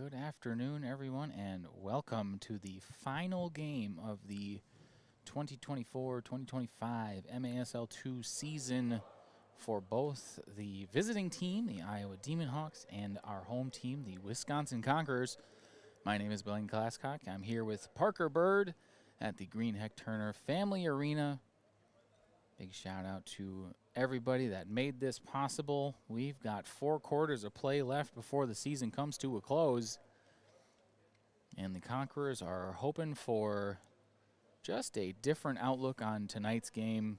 Good afternoon, everyone, and welcome to the final game of the 2024-2025 MASL2 season for both the visiting team, the Iowa Demon Hawks, and our home team, the Wisconsin Conquerors. My name is Blaine Glasscock. I'm here with Parker Bird at the Green Heck Turner Family Arena. Big shout out to everybody that made this possible. We've got 4 quarters of play left before the season comes to a close. And the Conquerors are hoping for just a different outlook on tonight's game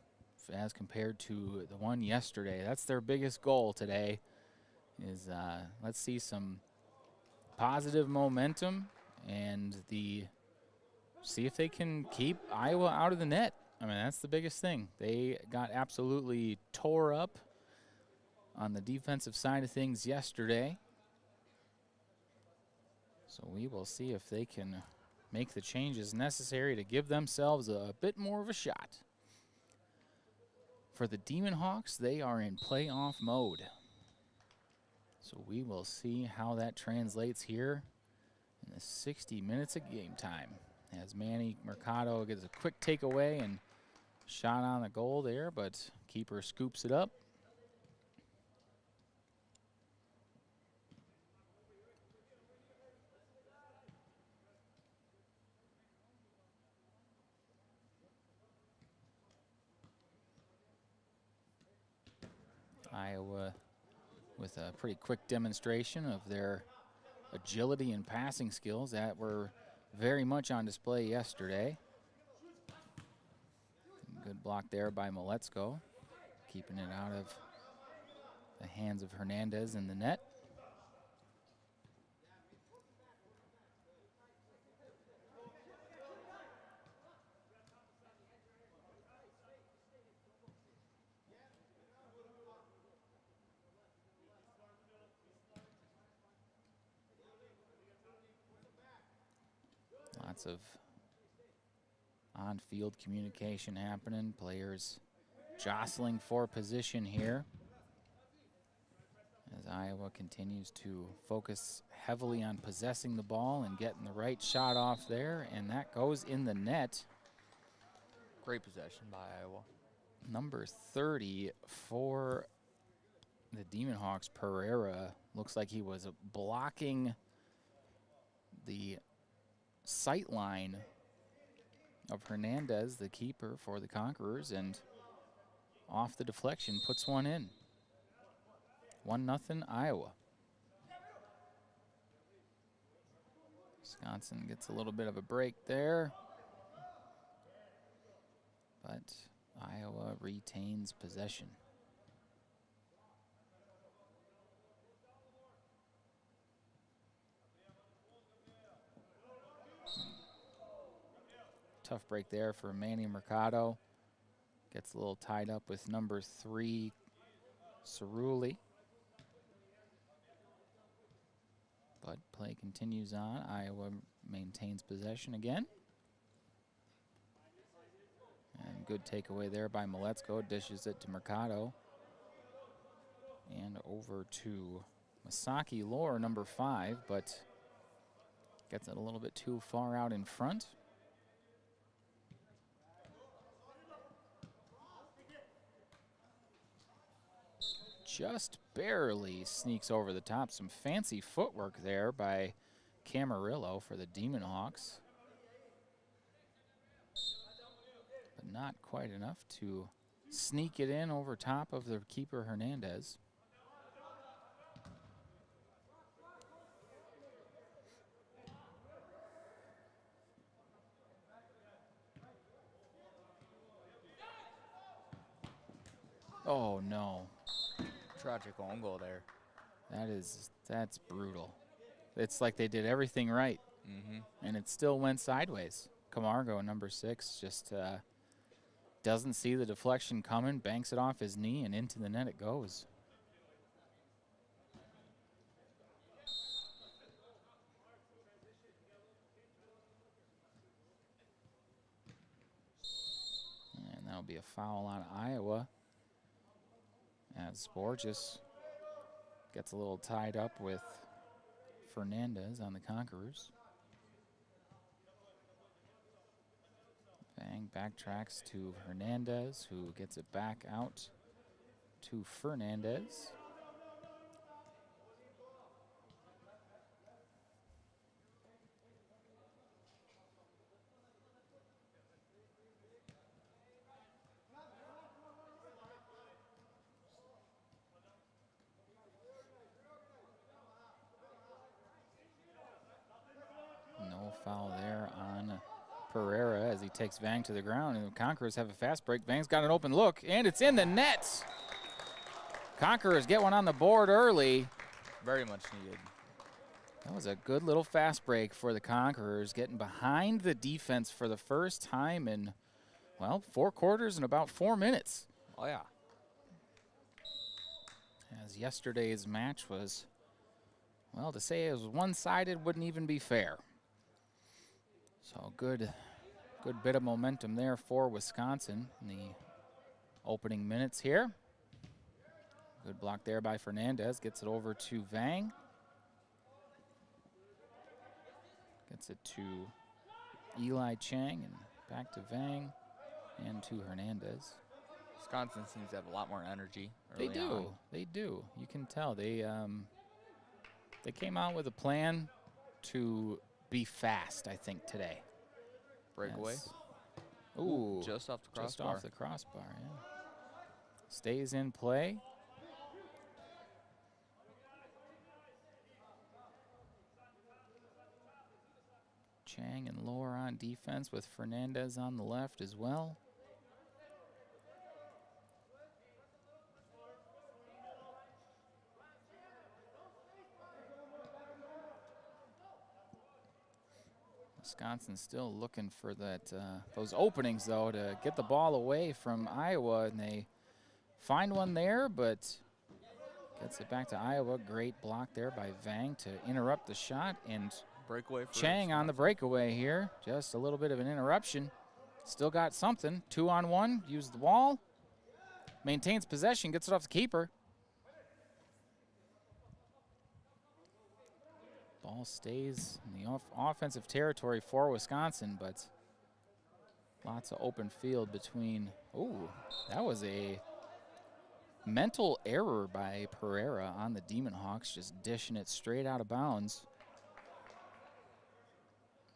as compared to the one yesterday. That's their biggest goal today, is let's see some positive momentum and see if they can keep Iowa out of the net. I mean, that's the biggest thing. They got absolutely tore up on the defensive side of things yesterday. So we will see if they can make the changes necessary to give themselves a bit more of a shot. For the Demon Hawks, they are in playoff mode. So we will see how that translates here in the 60 minutes of game time. As Manny Mercado gets a quick takeaway and shot on the goal there, but keeper scoops it up. Iowa with a pretty quick demonstration of their agility and passing skills that were very much on display yesterday. Good block there by MASL2, keeping it out of the hands of Hernandez in the net. Lots of on-field communication happening. Players jostling for position here as Iowa continues to focus heavily on possessing the ball and getting the right shot off there, and that goes in the net. Great possession by Iowa. Number 30 for the Demon Hawks, Pereira, looks like he was blocking the sight line of Hernandez, the keeper for the Conquerors, and off the deflection puts one in. 1-0 Iowa. Wisconsin gets a little bit of a break there, but Iowa retains possession. Tough break there for Manny Mercado. Gets a little tied up with number 3, Cerulli. But play continues on. Iowa maintains possession again. And good takeaway there by MASL2. Dishes it to Mercado. And over to Masaki Lore, number 5, but gets it a little bit too far out in front. Just barely sneaks over the top. Some fancy footwork there by Camarillo for the Demon Hawks. But not quite enough to sneak it in over top of the keeper Hernandez. Oh no. Tragic own goal there. That's brutal. It's like they did everything right, and it still went sideways. Camargo, number 6, just doesn't see the deflection coming, banks it off his knee, and into the net it goes. And that'll be a foul on Iowa, as Borges gets a little tied up with Fernandez on the Conquerors. Vang backtracks to Hernandez, who gets it back out to Fernandez. No foul there on Pereira as he takes Vang to the ground, and the Conquerors have a fast break. Vang's got an open look, and it's in the net. Conquerors get one on the board early. Very much needed. That was a good little fast break for the Conquerors, getting behind the defense for the first time in, well, 4 quarters and about 4 minutes. Oh, yeah. As yesterday's match was, well, to say it was one-sided wouldn't even be fair. So good bit of momentum there for Wisconsin in the opening minutes here. Good block there by Fernandez. Gets it over to Vang. Gets it to Eli Chang and back to Vang and to Hernandez. Wisconsin seems to have a lot more energy They early do. on. They do. You can tell. They came out with a plan to be fast, I think, today. Breakaway. Yes. Ooh, Just off the crossbar. just off the crossbar, yeah. Stays in play. Chang and Lohr on defense with Fernandez on the left as well. Wisconsin's still looking for that those openings, though, to get the ball away from Iowa, and they find one there, but gets it back to Iowa. Great block there by Vang to interrupt the shot, and Breakaway for Chang on the breakaway here. Just a little bit of an interruption. Still got something. 2-on-1, use the wall, maintains possession, gets it off the keeper. Ball stays in the offensive territory for Wisconsin, but lots of open field between. Ooh, that was a mental error by Pereira on the Demon Hawks, just dishing it straight out of bounds.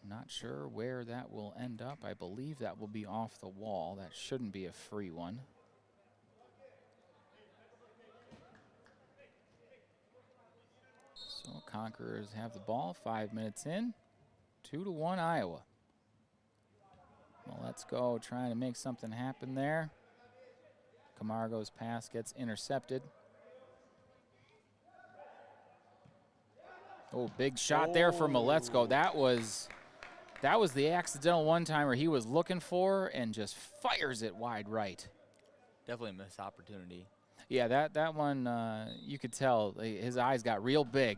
Not sure where that will end up. I believe that will be off the wall. That shouldn't be a free one. So Conquerors have the ball, 5 minutes in, 2-1 Iowa. Well, let's go trying to make something happen there. Camargo's pass gets intercepted. Oh, big shot there for MASL2. That was the accidental one-timer he was looking for, and just fires it wide right. Definitely a missed opportunity. Yeah, that one, you could tell his eyes got real big.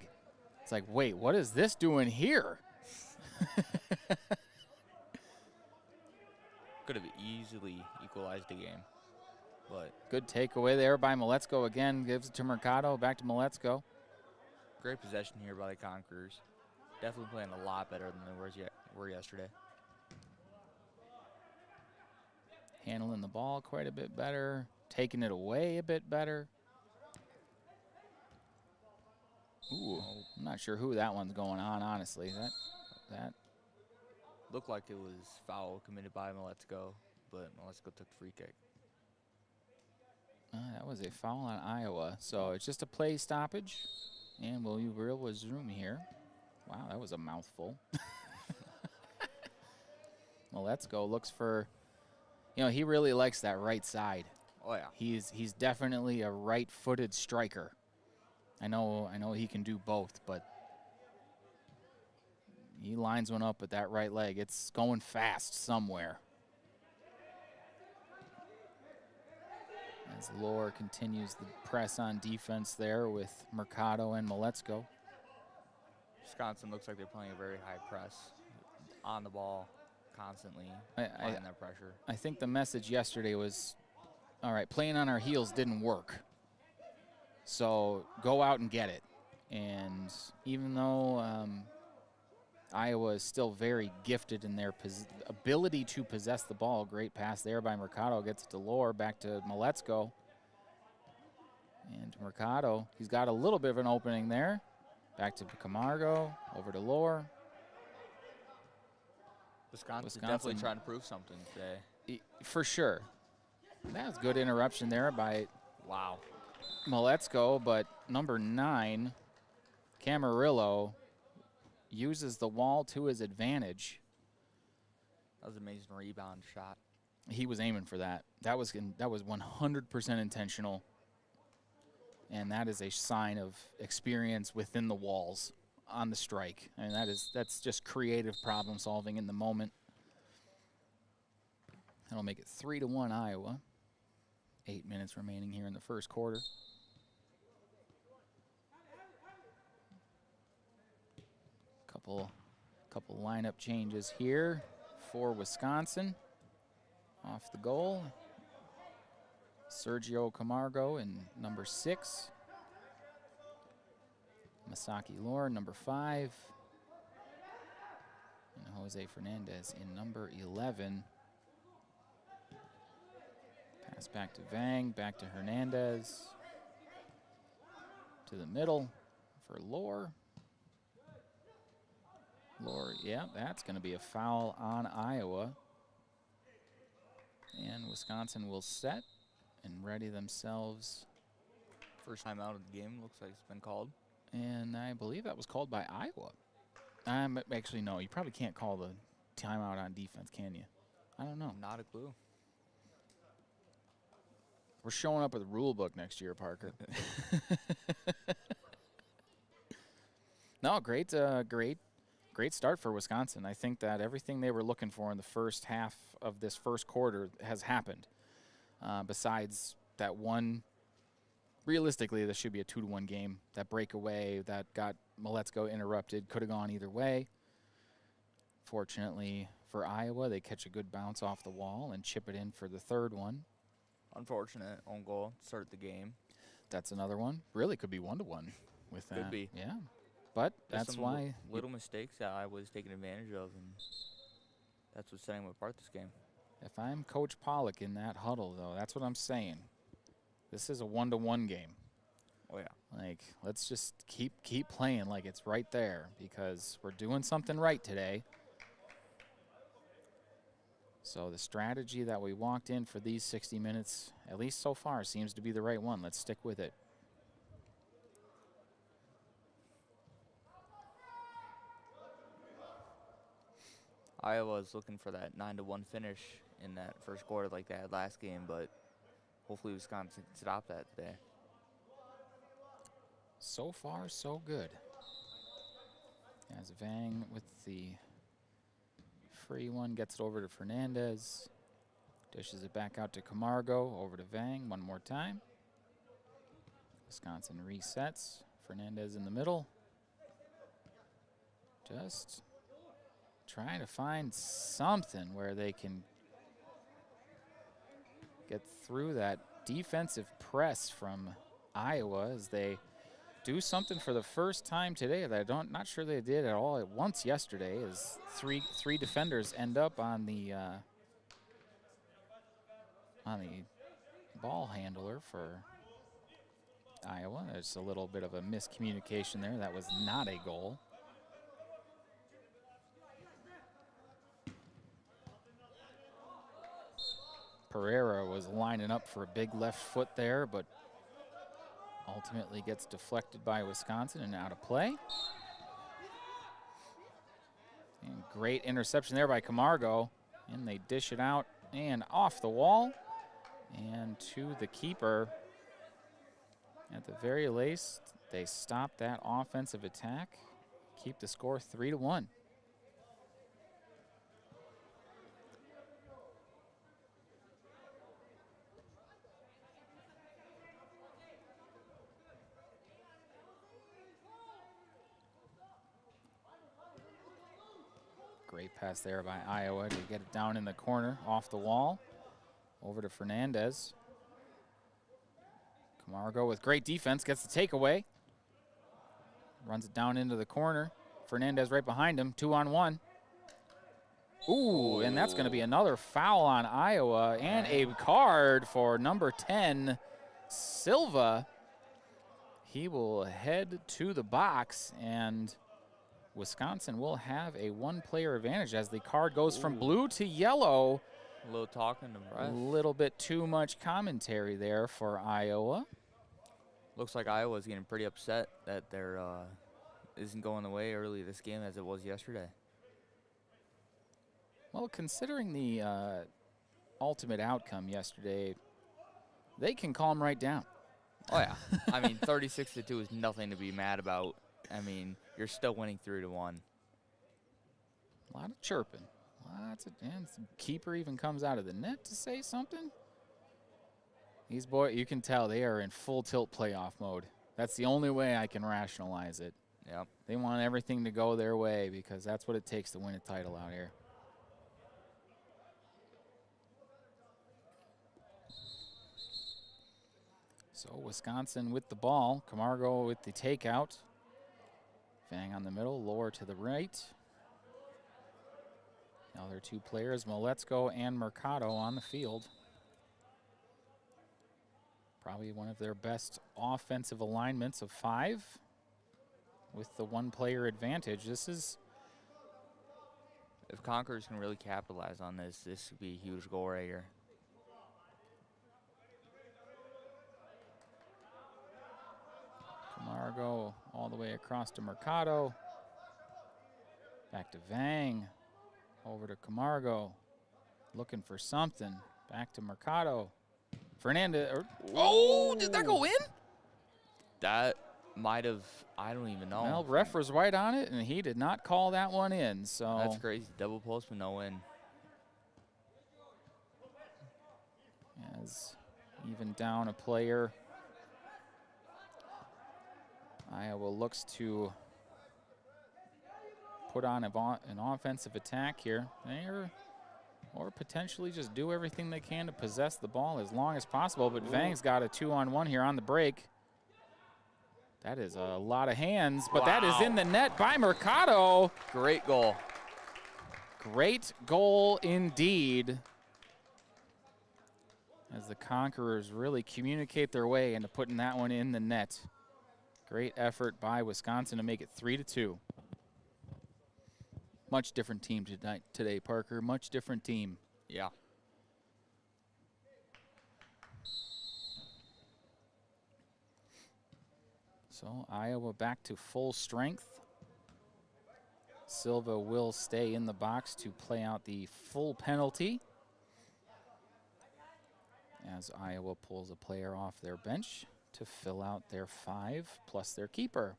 It's like, wait, what is this doing here? Could have easily equalized the game, but Good takeaway there by MASL2 again. Gives it to Mercado, back to MASL2. great possession here by the Conquerors. Definitely playing a lot better than they were yesterday. Handling the ball quite a bit better, taking it away a bit better. Ooh, I'm not sure who that one's going on, honestly. That Looked like it was foul committed by MASL2, but MASL2 took the free kick. that was a foul on Iowa. So it's just a play stoppage, and we'll resume here. Wow, that was a mouthful. MASL2 looks for, he really likes that right side. Oh, yeah. He's definitely a right-footed striker. I know he can do both, but he lines one up with that right leg. It's going fast somewhere. As Lohr continues the press on defense there with Mercado and MASL2. Wisconsin looks like they're playing a very high press on the ball constantly, applying that pressure. I think the message yesterday was, all right, playing on our heels didn't work. So go out and get it. And even though Iowa is still very gifted in their ability to possess the ball, great pass there by Mercado, gets it to Lohr, back to MASL2. And Mercado, he's got a little bit of an opening there. Back to Camargo, over to Lohr. Wisconsin definitely trying to prove something today. For sure. That was good interruption there by MASL2, but number 9, Camarillo, uses the wall to his advantage. That was an amazing rebound shot. He was aiming for that. That was 100% intentional. And that is a sign of experience within the walls on the strike. I mean, that's just creative problem solving in the moment. That'll make it 3-1 Iowa. 8 minutes remaining here in the first quarter. Couple lineup changes here for Wisconsin. Off the goal, Sergio Camargo in number 6. Masaki Lohr, number 5. And Jose Fernandez in number 11. Pass back to Vang, back to Hernandez. To the middle for Lohr. Lohr, yeah, that's going to be a foul on Iowa. And Wisconsin will set and ready themselves. First time out of the game, looks like it's been called. And I believe that was called by Iowa. Actually, no, you probably can't call the timeout on defense, can you? I don't know. Not a clue. We're showing up with a rule book next year, Parker. No, great start for Wisconsin. I think that everything they were looking for in the first half of this first quarter has happened. Besides that one, realistically, this should be a 2-1 game. That breakaway that got MASL2 interrupted could have gone either way. Fortunately for Iowa, they catch a good bounce off the wall and chip it in for the third one. Unfortunate own goal to start the game. That's another one. Really could be 1-1 with that. Could be. Yeah. But There's that's some why little mistakes that I was taking advantage of, and that's what's setting them apart this game. If I'm Coach Pollock in that huddle, though, that's what I'm saying. This is a 1-1 game. Oh yeah. Like, let's just keep playing like it's right there, because we're doing something right today. So the strategy that we walked in for these 60 minutes, at least so far, seems to be the right one. Let's stick with it. Iowa is looking for that 9-1 finish in that first quarter like they had last game, but hopefully Wisconsin can stop that today. So far, so good. As Vang with the free one, gets it over to Fernandez. Dishes it back out to Camargo, over to Vang one more time. Wisconsin resets. Fernandez in the middle. Just trying to find something where they can get through that defensive press from Iowa as they do something for the first time today that not sure they did at all at once yesterday, as three defenders end up on the ball handler for Iowa. There's a little bit of a miscommunication there. That was not a goal. Pereira was lining up for a big left foot there, but ultimately gets deflected by Wisconsin and out of play. And great interception there by Camargo. And they dish it out and off the wall and to the keeper. At the very least, they stop that offensive attack, keep the score 3-1. Great pass there by Iowa to get it down in the corner, off the wall, over to Fernandez. Camargo with great defense gets the takeaway. Runs it down into the corner. Fernandez right behind him, 2-on-1. Ooh, and that's going to be another foul on Iowa and a card for number 10, Silva. He will head to the box, and Wisconsin will have a one-player advantage as the card goes from blue to yellow. A little talking to A ref. little bit too much commentary there for Iowa. Looks like Iowa's getting pretty upset that their isn't going the way early this game as it was yesterday. Well, considering the ultimate outcome yesterday, they can calm right down. Oh, yeah. I mean, 36-2 is nothing to be mad about. I mean, you're still winning 3-1. A lot of chirping. Lots of, and the keeper even comes out of the net to say something. These boys, you can tell they are in full tilt playoff mode. That's the only way I can rationalize it. Yep. They want everything to go their way because that's what it takes to win a title out here. So Wisconsin with the ball. Camargo with the takeout. Fang on the middle, lower to the right. Now there are two players, Moletsko and Mercado, on the field. Probably one of their best offensive alignments of 5 with the one-player advantage. This is... If Conquerors can really capitalize on this, this would be a huge goal right here. Camargo all the way across to Mercado. Back to Vang. Over to Camargo. Looking for something. Back to Mercado. Fernandez. Oh, did that go in? That might have, I don't even know. Well, ref was right on it, and he did not call that one in. So that's crazy. Double post with no in. As even down a player. Iowa looks to put on an offensive attack here. Or potentially just do everything they can to possess the ball as long as possible. But Vang's got a 2-on-1 here on the break. That is a lot of hands, but that is in the net by Mercado. Great goal. Great goal indeed. As the Conquerors really communicate their way into putting that one in the net. Great effort by Wisconsin to make it 3-2. Much different team today, Parker. Much different team. Yeah. So Iowa back to full strength. Silva will stay in the box to play out the full penalty as Iowa pulls a player off their bench to fill out their 5 plus their keeper.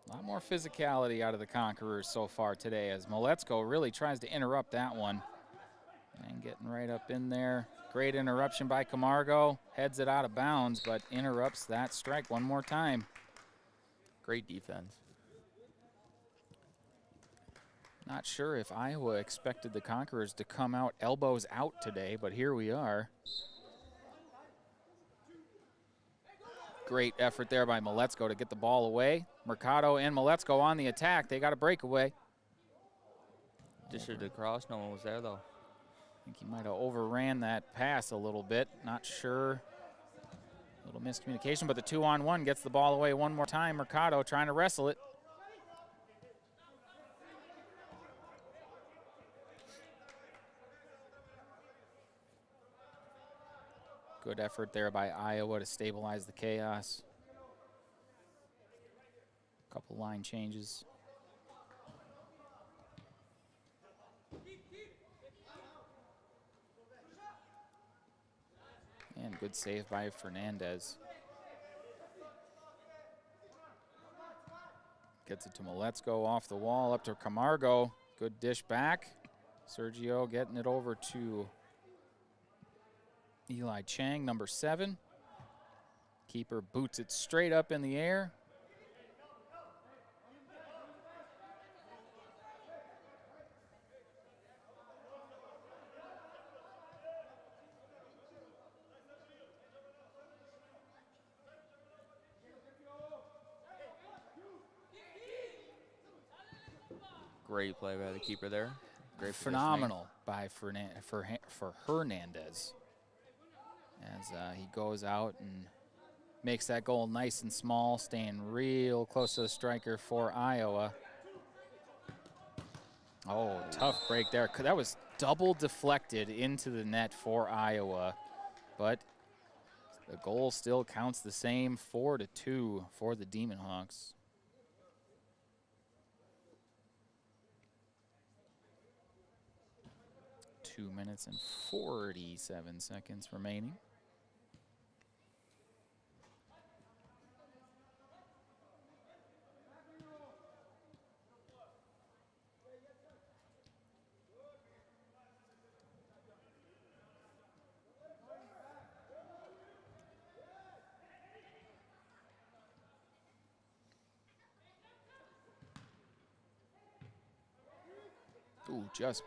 A lot more physicality out of the Conquerors so far today as Moletsko really tries to interrupt that one. And getting right up in there. Great interruption by Camargo. Heads it out of bounds, but interrupts that strike one more time. Great defense. Not sure if Iowa expected the Conquerors to come out elbows out today, but here we are. Great effort there by Moletsko to get the ball away. Mercado and Moletsko on the attack. They got a breakaway. Dished it across. No one was there, though. I think he might have overran that pass a little bit. Not sure. A little miscommunication, but the 2-on-1 gets the ball away one more time. Mercado trying to wrestle it. Good effort there by Iowa to stabilize the chaos. Couple line changes. And good save by Fernandez. Gets it to Moletsko off the wall, up to Camargo. Good dish back. Sergio getting it over to Eli Chang, number 7. keeper boots it straight up in the air. Great play by the keeper there. Great Phenomenal by for Hernandez as he goes out and makes that goal nice and small, staying real close to the striker for Iowa. Oh, tough break there. That was double deflected into the net for Iowa, but the goal still counts the same, 4-2 for the Demon Hawks. Two minutes and 47 seconds remaining. Ooh, just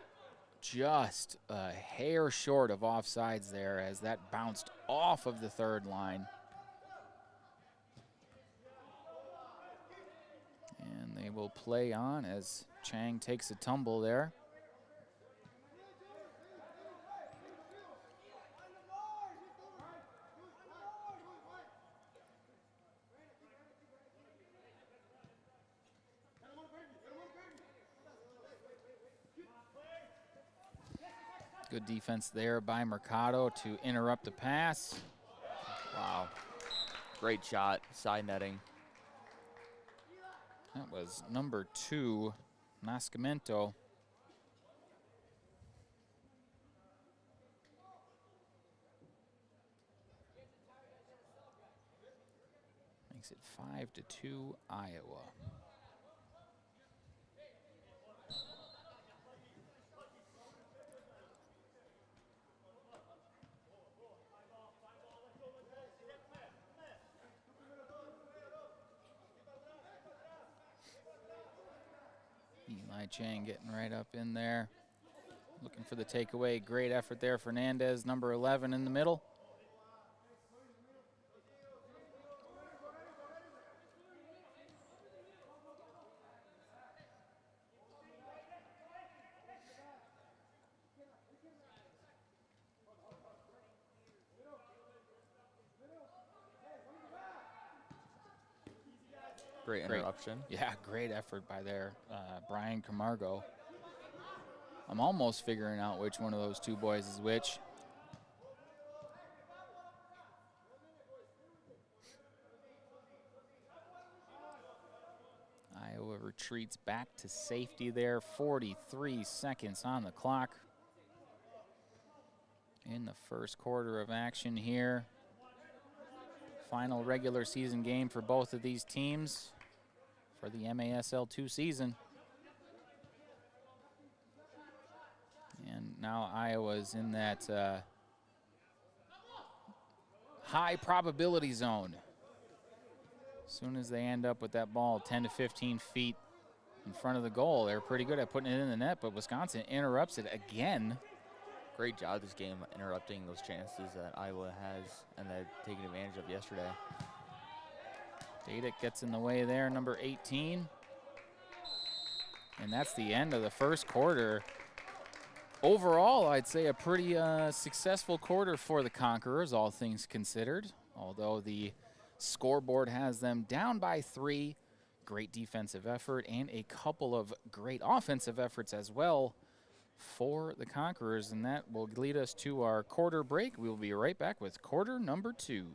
a hair short of offsides there as that bounced off of the third line. And they will play on as Chang takes a tumble there. Good defense there by Mercado to interrupt the pass. Wow. Great shot, side netting. That was number 2, Nascimento. Makes it 5-2 Iowa. Eli Chang getting right up in there, looking for the takeaway. Great effort there. Fernandez, number 11 in the middle. Great interruption. Yeah, great effort by there, Brian Camargo. I'm almost figuring out which one of those two boys is which. Iowa retreats back to safety there. 43 seconds on the clock in the first quarter of action here. Final regular season game for both of these teams for the MASL2 season. And now Iowa's in that high probability zone. As soon as they end up with that ball 10 to 15 feet in front of the goal, they're pretty good at putting it in the net, but Wisconsin interrupts it again. Great job this game interrupting those chances that Iowa has and they're taking advantage of yesterday. Dadick gets in the way there, number 18. And that's the end of the first quarter. Overall, I'd say a pretty successful quarter for the Conquerors, all things considered. Although the scoreboard has them down by 3. Great defensive effort and a couple of great offensive efforts as well for the Conquerors. And that will lead us to our quarter break. We will be right back with quarter number 2.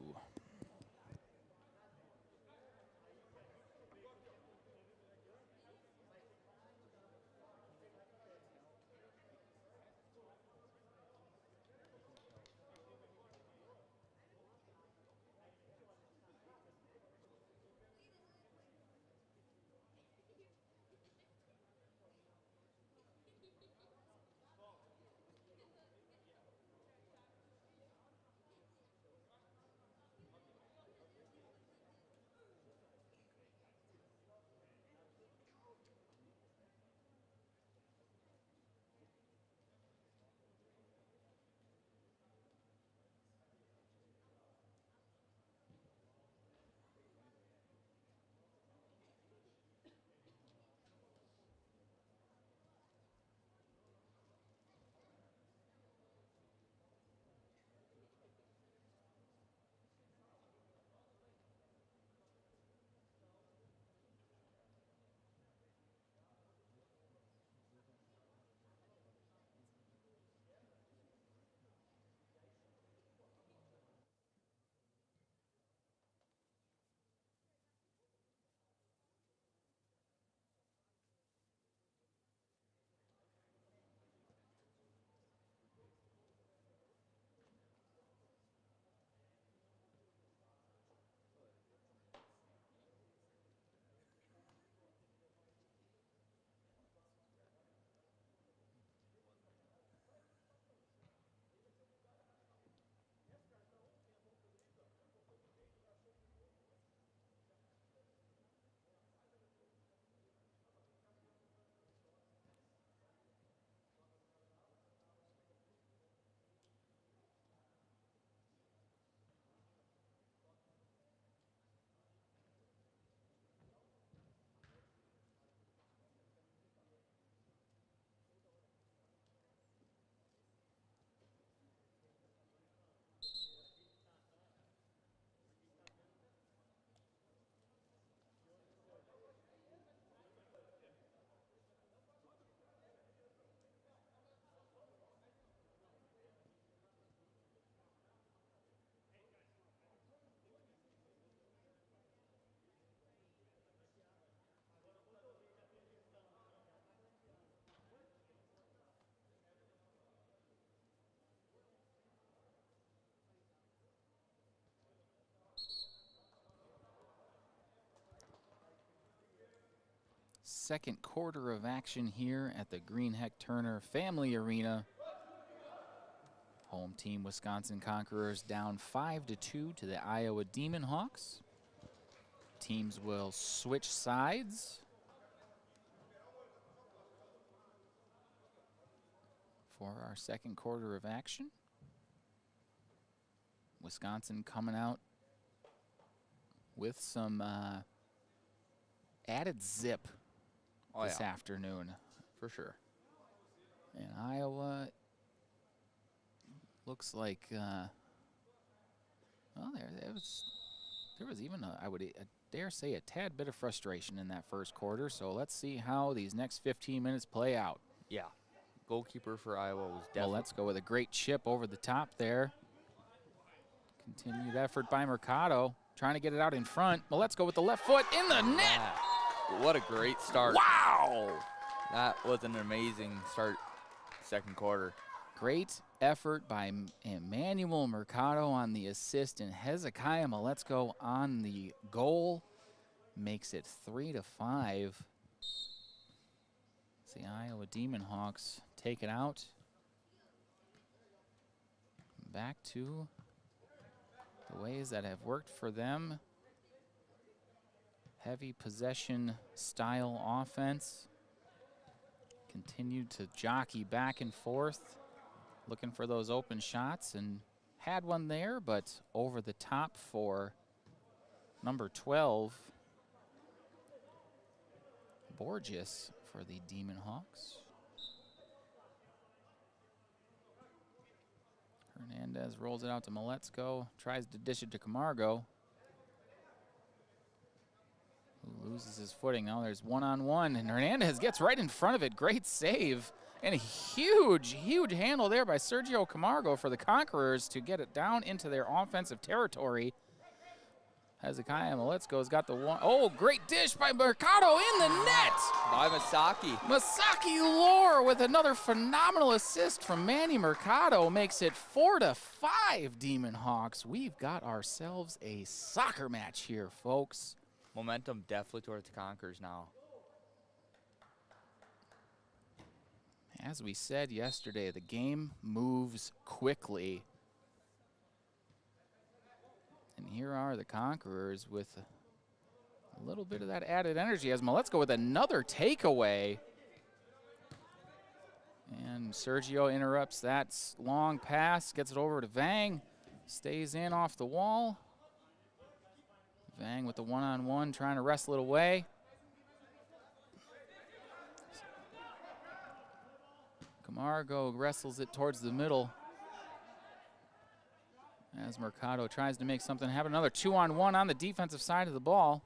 second quarter of action here at the Green Heck Turner Family Arena. Home team Wisconsin Conquerors down 5-2 to the Iowa Demon Hawks. Teams will switch sides for our second quarter of action. Wisconsin coming out with some added zip this afternoon. For sure. And Iowa looks like, well, there was even, I would dare say, a tad bit of frustration in that first quarter. So let's see how these next 15 minutes play out. Yeah. Goalkeeper for Iowa was definitely. Well, let's go with a great chip over the top there. Continued effort by Mercado, trying to get it out in front. Well, let's go with the left foot in the net. What a great start. Wow! That was an amazing start second quarter. Great effort by Emmanuel Mercado on the assist, and Hezekiah Maletzko on the goal. Makes it 3-5. The Iowa Demon Hawks take it out. Back to the ways that have worked for them. Heavy possession style offense. Continued to jockey back and forth, looking for those open shots, and had one there, but over the top for number 12, Borges, for the Demon Hawks. Hernandez rolls it out to Maletzko, tries to dish it to Camargo, who loses his footing. Now there's one-on-one, and Hernandez gets right in front of it. Great save, and a huge, huge handle there by Sergio Camargo for the Conquerors to get it down into their offensive territory. Hezekiah Maletzko's got the one. Oh, great dish by Mercado in the net. By Masaki. Masaki Lore with another phenomenal assist from Manny Mercado makes it 4-5 Demon Hawks. We've got ourselves a soccer match here, folks. Momentum definitely towards the Conquerors now. As we said yesterday, the game moves quickly. And here are the Conquerors with a little bit of that added energy as Maletzko with another takeaway. And Sergio interrupts that long pass, gets it over to Vang, stays in off the wall. Vang with the one-on-one, trying to wrestle it away. Camargo wrestles it towards the middle as Mercado tries to make something happen. Another 2-on-1 on the defensive side of the ball.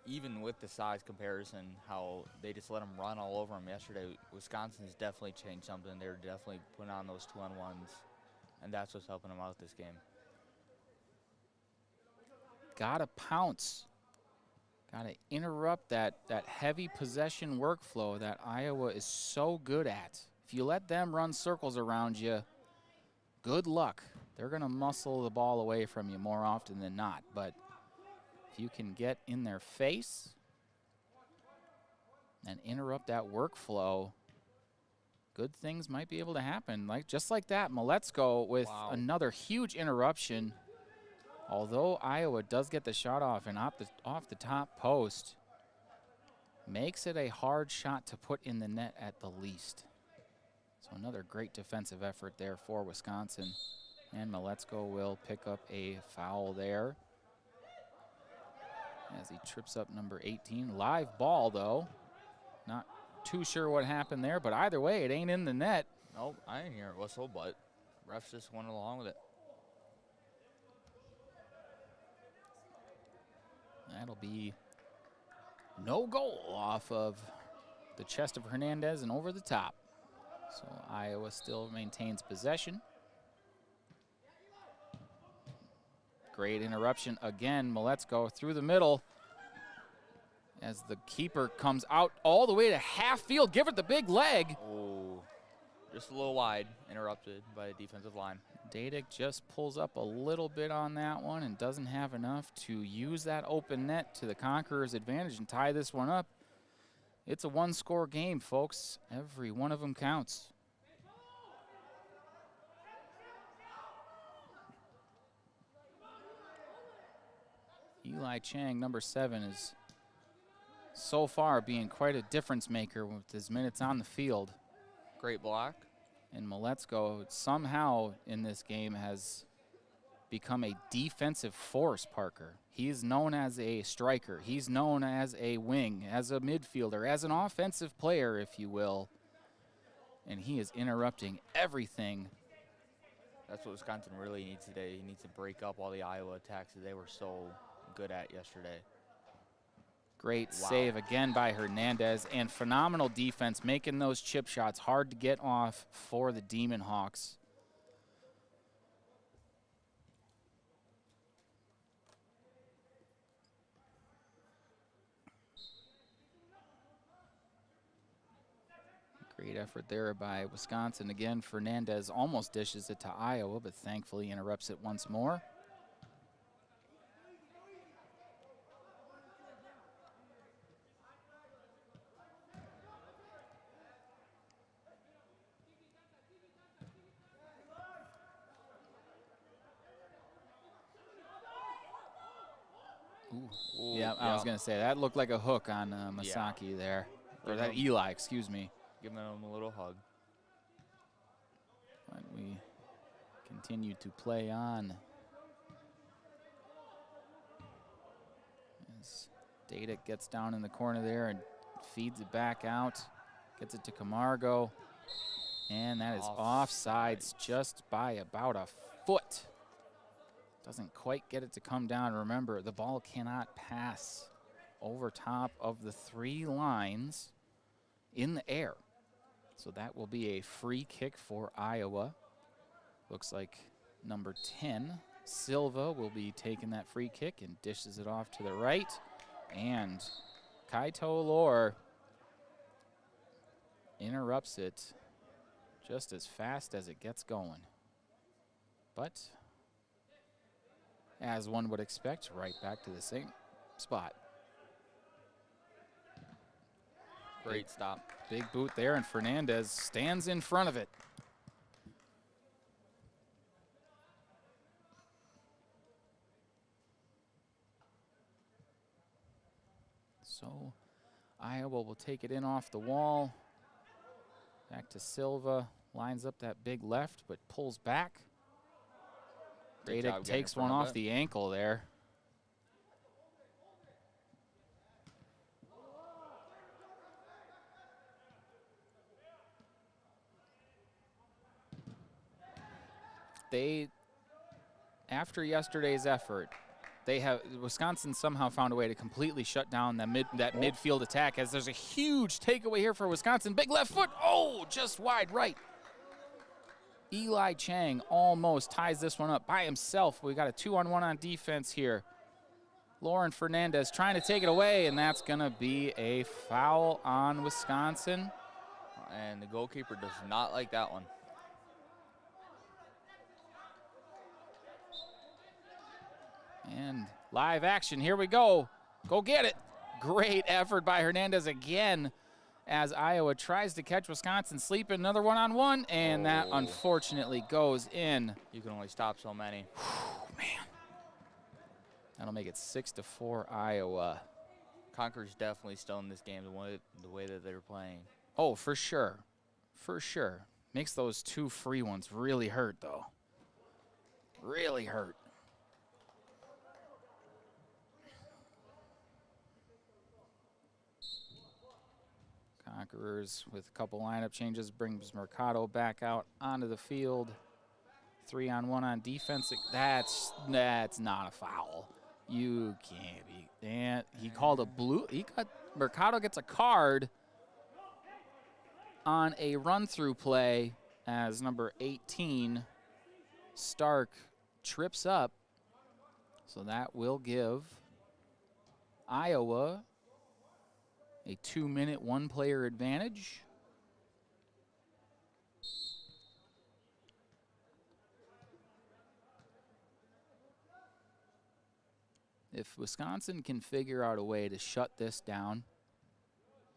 Even with the size comparison, how they just let them run all over them yesterday, Wisconsin's definitely changed something. They're definitely putting on those 2-on-1s, and that's what's helping them out this game. Gotta pounce. Gotta interrupt that heavy possession workflow that Iowa is so good at. If you let them run circles around you, good luck. They're gonna muscle the ball away from you more often than not. But if you can get in their face and interrupt that workflow, good things might be able to happen. Just like that, Maletzko with another huge interruption. Although Iowa does get the shot off and off the top post, makes it a hard shot to put in the net at the least. So another great defensive effort there for Wisconsin. And Maletzko will pick up a foul there as he trips up number 18. Live ball, though. Not too sure what happened there, but either way, it ain't in the net. Nope, I didn't hear a whistle, but refs just went along with it. That'll be no goal off of the chest of Hernandez and over the top. So Iowa still maintains possession. Great interruption again. Maletzko through the middle as the keeper comes out all the way to half field. Give it the big leg. Oh, just a little wide, interrupted by the defensive line. Dadick just pulls up a little bit on that one and doesn't have enough to use that open net to the Conquerors' advantage and tie this one up. It's a one-score game, folks. Every one of them counts. Eli Chang, number 7, is so far being quite a difference maker with his minutes on the field. Great block. And Maletzko somehow in this game has become a defensive force, Parker. He's known as a striker. He's known as a wing, as a midfielder, as an offensive player, if you will. And he is interrupting everything. That's what Wisconsin really needs today. He needs to break up all the Iowa attacks that they were so good at yesterday. Great save again by Hernandez, and phenomenal defense, making those chip shots hard to get off for the Demon Hawks. Great effort there by Wisconsin. Again, Fernandez almost dishes it to Iowa, but thankfully interrupts it once more. Ooh, yeah, I was going to say, that looked like a hook on Masaki there. Or that Eli, excuse me. Giving him a little hug. But we continue to play on. As Dadick gets down in the corner there and feeds it back out. Gets it to Camargo. And that is offsides just by about a foot. Doesn't quite get it to come down. Remember, the ball cannot pass over top of the 3 lines in the air. So that will be a free kick for Iowa. Looks like number 10, Silva, will be taking that free kick and dishes it off to the right. And Kaito Lor interrupts it just as fast as it gets going. But as one would expect, right back to the same spot. Great stop. Big boot there, and Fernandez stands in front of it. So Iowa will take it in off the wall. Back to Silva, lines up that big left, but pulls back. Dadick takes one off the ankle there. After yesterday's effort, Wisconsin somehow found a way to completely shut down that midfield attack, as there's a huge takeaway here for Wisconsin. Big left foot, just wide right. Eli Chang almost ties this one up by himself. We got a 2-on-1 on defense here. Lauren Fernandez trying to take it away, and that's gonna be a foul on Wisconsin. And the goalkeeper does not like that one. And live action, here we go. Go get it. Great effort by Hernandez again, as Iowa tries to catch Wisconsin sleeping. Another 1-on-1, and that unfortunately goes in. You can only stop so many. Man. That'll make it 6-4 Iowa. Conquerors definitely still in this game the way that they're playing. Oh, for sure. For sure. Makes those 2 free ones really hurt, though. Really hurt. Conquerors with a couple lineup changes brings Mercado back out onto the field. 3-on-1 on defense. That's not a foul. You can't be. And he called a blue. Mercado gets a card on a run-through play as number 18, Stark, trips up. So that will give Iowa a 2-minute one-player advantage. If Wisconsin can figure out a way to shut this down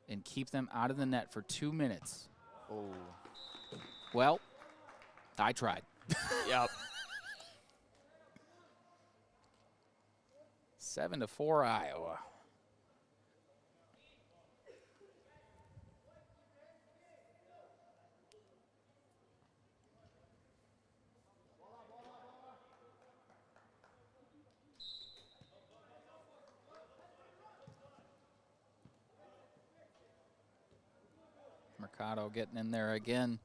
and keep them out of the net for 2 minutes, Oh. well, I tried. Yep. 7-4 Iowa. Mercado getting in there again,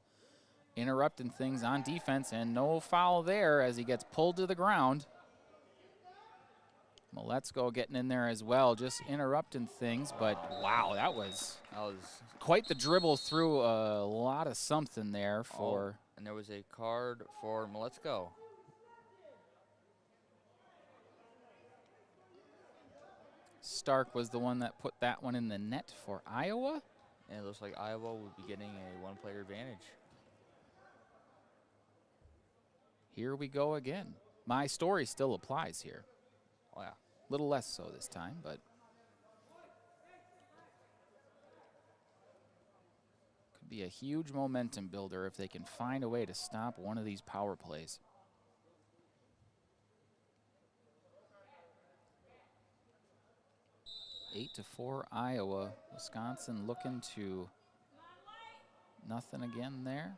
interrupting things on defense, and no foul there as he gets pulled to the ground. MASL2 getting in there as well, just interrupting things, but wow, that was quite the dribble through a lot of something there for. Oh, and there was a card for MASL2. Stark was the one that put that one in the net for Iowa. And it looks like Iowa would be getting a one-player advantage. Here we go again. My story still applies here. Oh, yeah. A little less so this time, but could be a huge momentum builder if they can find a way to stop one of these power plays. Eight to 4 Iowa. Wisconsin looking to nothing again there.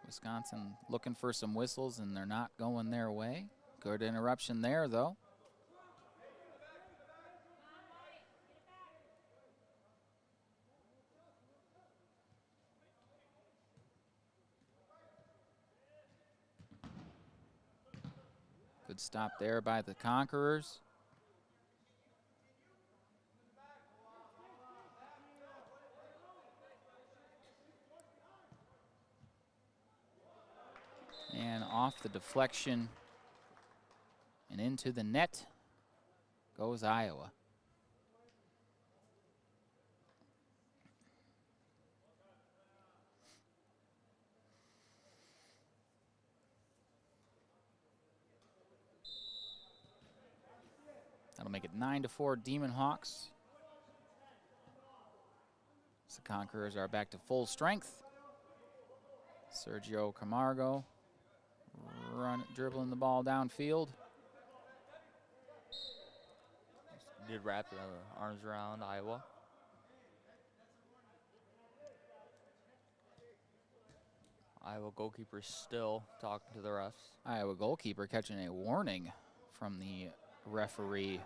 Wisconsin looking for some whistles, and they're not going their way. Good interruption there, though. Good stop there by the Conquerors. And off the deflection and into the net goes Iowa. That'll make it 9-4 Demon Hawks. So the Conquerors are back to full strength. Sergio Camargo dribbling the ball downfield. Did wrap the arms around Iowa. Iowa goalkeeper still talking to the refs. Iowa goalkeeper catching a warning from the referee.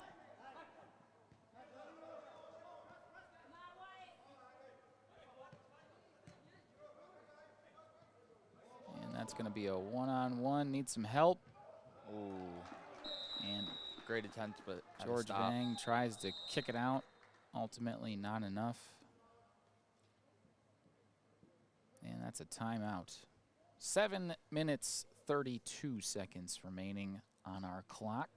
And that's going to be a one-on-one. Needs some help. Ooh. And great attempt, but George Vang tries to kick it out. Ultimately, not enough. And that's a timeout. 7 minutes, 32 seconds remaining on our clock.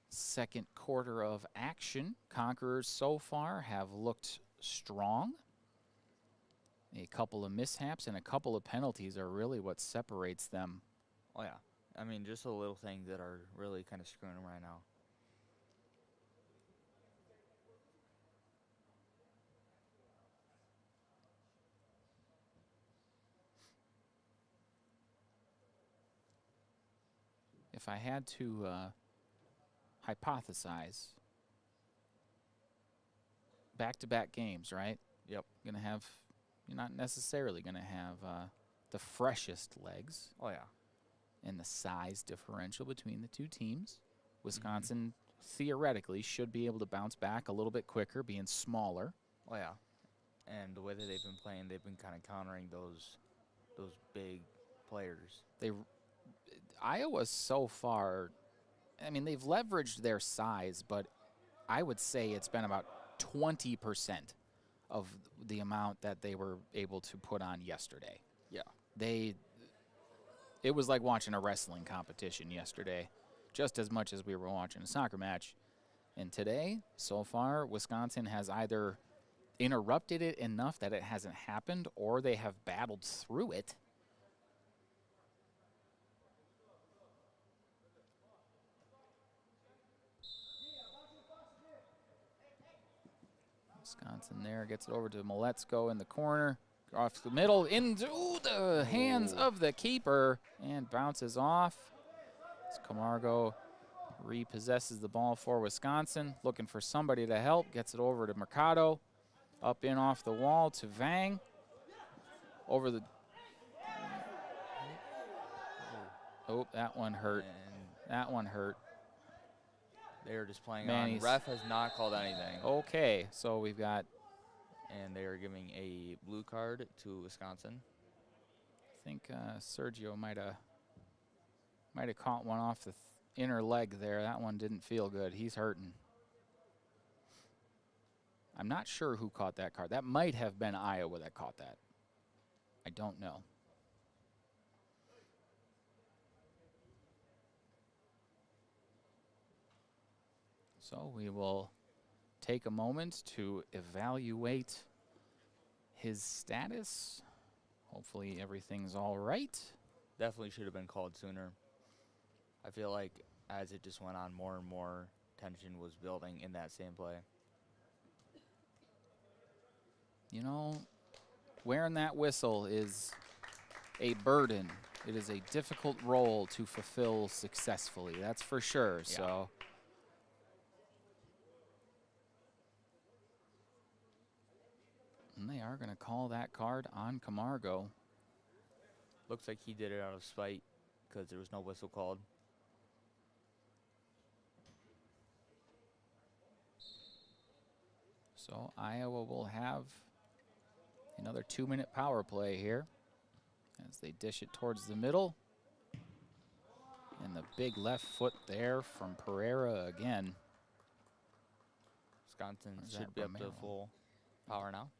Second quarter of action. Conquerors so far have looked strong. A couple of mishaps and a couple of penalties are really what separates them. Oh, yeah. I mean, just the little things that are really kind of screwing them right now. If I had to hypothesize, back-to-back games, right? Yep. You're not necessarily going to have the freshest legs. Oh, yeah. And the size differential between the two teams. Wisconsin theoretically should be able to bounce back a little bit quicker, being smaller. Oh, yeah. And the way that they've been playing, they've been kind of countering those big players. Iowa so far, I mean, they've leveraged their size, but I would say it's been about 20% of the amount that they were able to put on yesterday. Yeah. It was like watching a wrestling competition yesterday, just as much as we were watching a soccer match. And today, so far, Wisconsin has either interrupted it enough that it hasn't happened, or they have battled through it. Wisconsin there gets it over to Maletzko in the corner. Off the middle, into the hands of the keeper, and bounces off. As Camargo repossesses the ball for Wisconsin, looking for somebody to help, gets it over to Mercado. Up in off the wall to Vang. Over the... Oh, that one hurt. And that one hurt. They're just playing Manny's. on. Ref has not called anything. Okay, so we've got... And they are giving a blue card to Wisconsin. I think Sergio might have caught one off the inner leg there. That one didn't feel good. He's hurting. I'm not sure who caught that card. That might have been Iowa that caught that. I don't know. So we will take a moment to evaluate his status. Hopefully everything's all right. Definitely should have been called sooner. I feel like as it just went on, more and more tension was building in that same play. You know, wearing that whistle is a burden. It is a difficult role to fulfill successfully, that's for sure. Yeah. So. And they are going to call that card on Camargo. Looks like he did it out of spite because there was no whistle called. So Iowa will have another 2-minute power play here as they dish it towards the middle. And the big left foot there from Pereira again. Wisconsin should be up to full power now.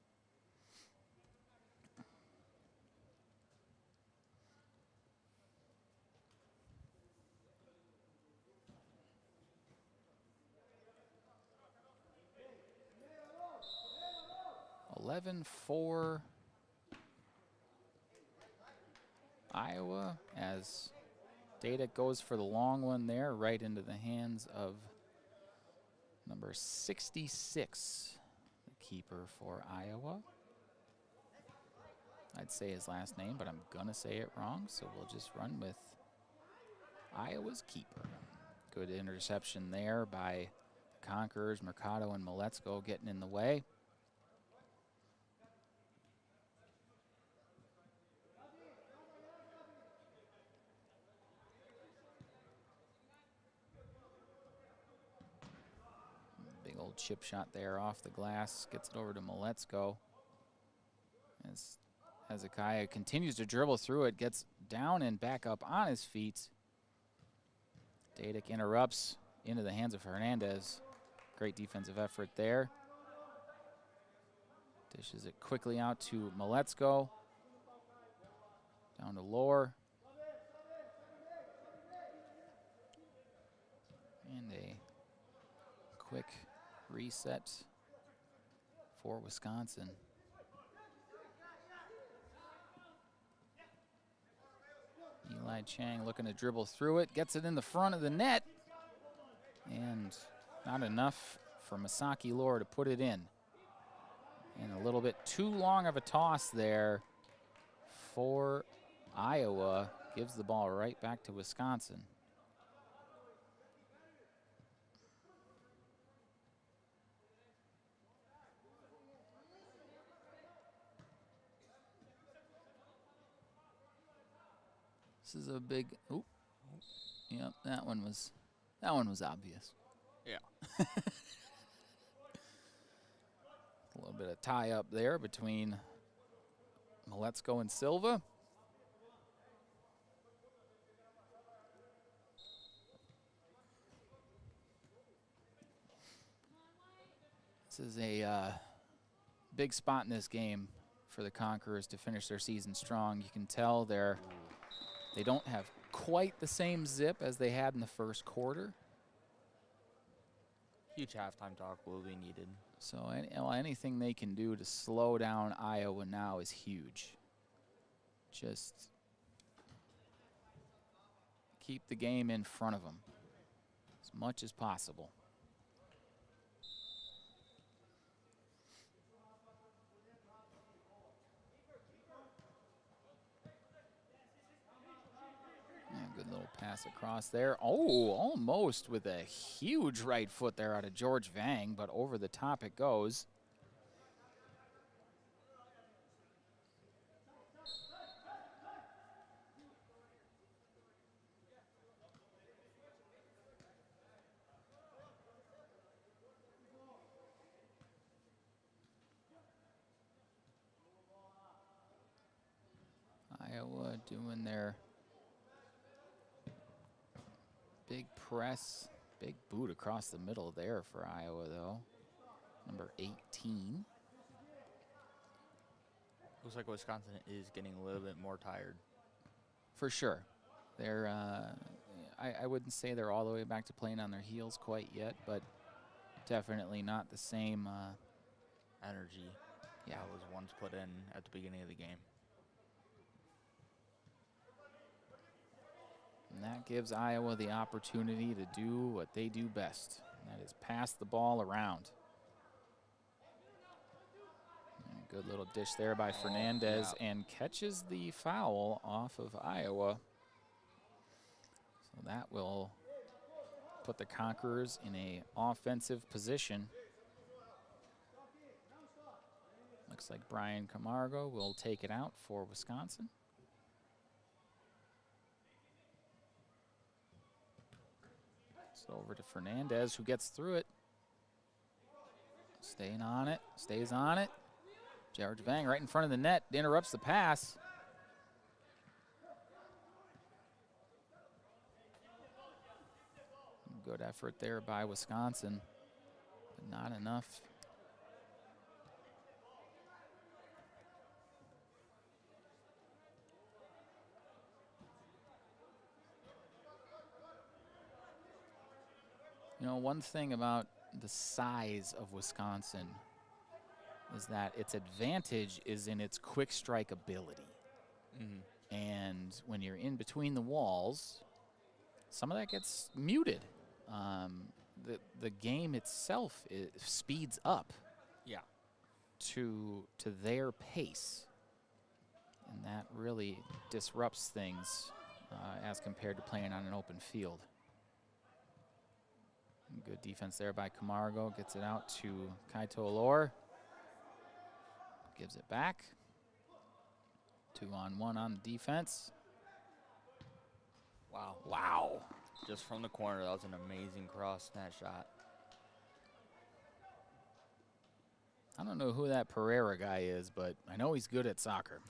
(11-4) Iowa as Data goes for the long one there, right into the hands of number 66, the keeper for Iowa. I'd say his last name, but I'm gonna say it wrong, so we'll just run with Iowa's keeper. Good interception there by the Conquerors. Mercado and Maletzko getting in the way. Big old chip shot there off the glass. Gets it over to Maletzko. As Hezekiah continues to dribble through it, gets down and back up on his feet. Dadik interrupts into the hands of Hernandez. Great defensive effort there. Dishes it quickly out to Maletzko. Down to Lohr. And a quick reset for Wisconsin. Eli Chang looking to dribble through it, gets it in the front of the net, and not enough for Masaki Lohr to put it in. And a little bit too long of a toss there for Iowa. Gives the ball right back to Wisconsin. This is a big, oop. Yep, that one was obvious. Yeah. A little bit of tie up there between Maletzko and Silva. This is a big spot in this game for the Conquerors to finish their season strong. You can tell they don't have quite the same zip as they had in the first quarter. Huge halftime talk will be needed. So anything they can do to slow down Iowa now is huge. Just keep the game in front of them as much as possible. Little pass across there. Oh, almost with a huge right foot there out of George Vang, but over the top it goes. Iowa doing their big press, big boot across the middle there for Iowa, though. Number 18. Looks like Wisconsin is getting a little bit more tired. For sure. They're, I wouldn't say they're all the way back to playing on their heels quite yet, but definitely not the same Energy yeah. that was once put in at the beginning of the game. And that gives Iowa the opportunity to do what they do best, and that is pass the ball around. And a good little dish there by Fernandez, yeah. and catches the foul off of Iowa. So that will put the Conquerors in an offensive position. Looks like Brian Camargo will take it out for Wisconsin. So over to Fernandez, who gets through it. Staying on it, stays on it. George Vang right in front of the net, interrupts the pass. Good effort there by Wisconsin, but not enough. You know, one thing about the size of Wisconsin is that its advantage is in its quick strike ability. Mm-hmm. And when you're in between the walls, some of that gets muted. The game itself speeds up to their pace. And that really disrupts things as compared to playing on an open field. Good defense there by Camargo. Gets it out to Kaito Alor. Gives it back. 2-on-1 on the defense. Wow. Wow. Just from the corner, that was an amazing cross net shot. I don't know who that Pereira guy is, but I know he's good at soccer.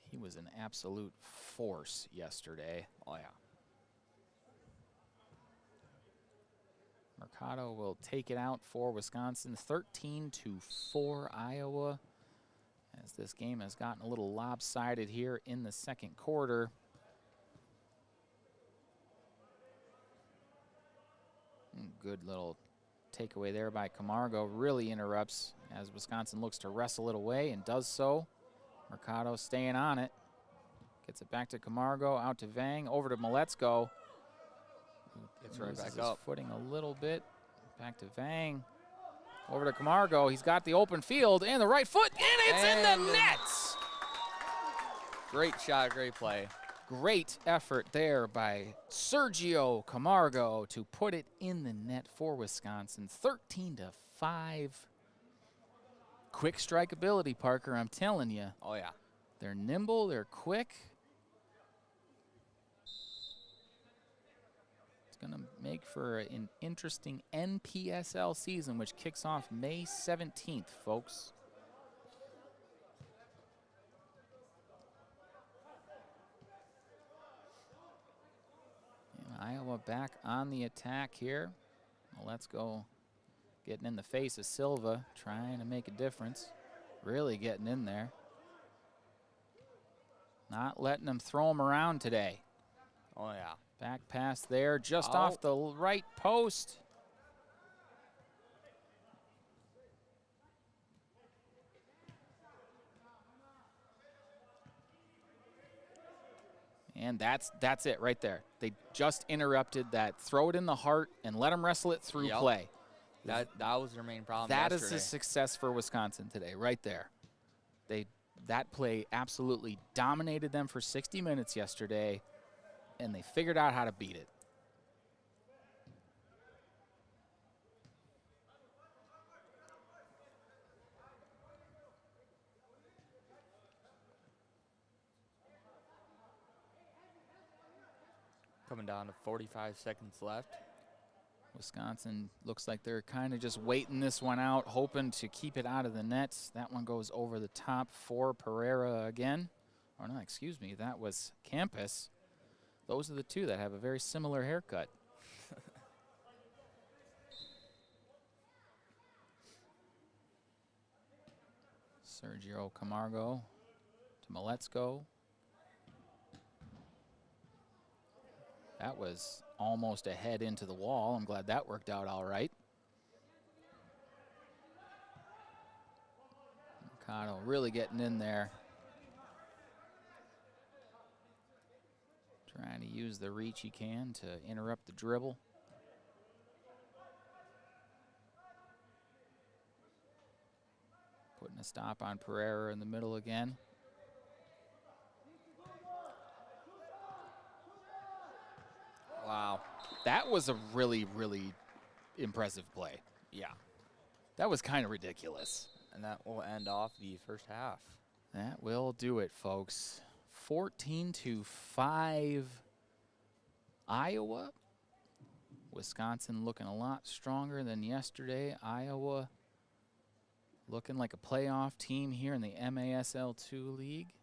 He was an absolute force yesterday. Oh, yeah. Mercado will take it out for Wisconsin, 13-4 Iowa, as this game has gotten a little lopsided here in the second quarter. Good little takeaway there by Camargo, really interrupts as Wisconsin looks to wrestle it away and does so. Mercado staying on it. Gets it back to Camargo, out to Vang, over to Maletzko. Gets right back his up. footing a little bit. Back to Vang. Over to Camargo. He's got the open field and the right foot, and it's in the nets! Great shot, great play. Great effort there by Sergio Camargo to put it in the net for Wisconsin. 13-5. Quick strike ability, Parker, I'm telling you. Oh, yeah. They're nimble, they're quick. It's going to make for an interesting NPSL season, which kicks off May 17th, folks. And Iowa back on the attack here. Well, let's go. Getting in the face of Silva, trying to make a difference. Really getting in there. Not letting them throw him around today. Oh, yeah. Back pass there, just off the right post. And that's it right there. They just interrupted that. Throw it in the heart and let them wrestle it through play. That was their main problem That yesterday. is a success for Wisconsin today, right there. That play absolutely dominated them for 60 minutes yesterday, and they figured out how to beat it. Coming down to 45 seconds left. Wisconsin looks like they're kind of just waiting this one out, hoping to keep it out of the nets. That one goes over the top for Pereira again. Or no, excuse me, that was Campus. Those are the two that have a very similar haircut. Sergio Camargo to Maletzko. That was almost a head into the wall. I'm glad that worked out all right. Mercado really getting in there. Trying to use the reach he can to interrupt the dribble. Putting a stop on Pereira in the middle again. Wow, that was a really, really impressive play. Yeah. That was kind of ridiculous. And that will end off the first half. That will do it, folks. 14-5 Iowa. Wisconsin looking a lot stronger than yesterday. Iowa looking like a playoff team here in the MASL2 league.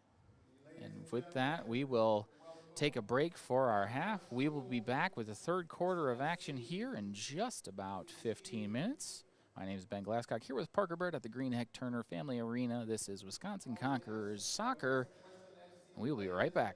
And with that, we will take a break for our half. We will be back with the third quarter of action here in just about 15 minutes. My name is Ben Glasscock here with Parker Bird at the Green Heck Turner Family Arena. This is Wisconsin Conquerors Soccer. And we will be right back.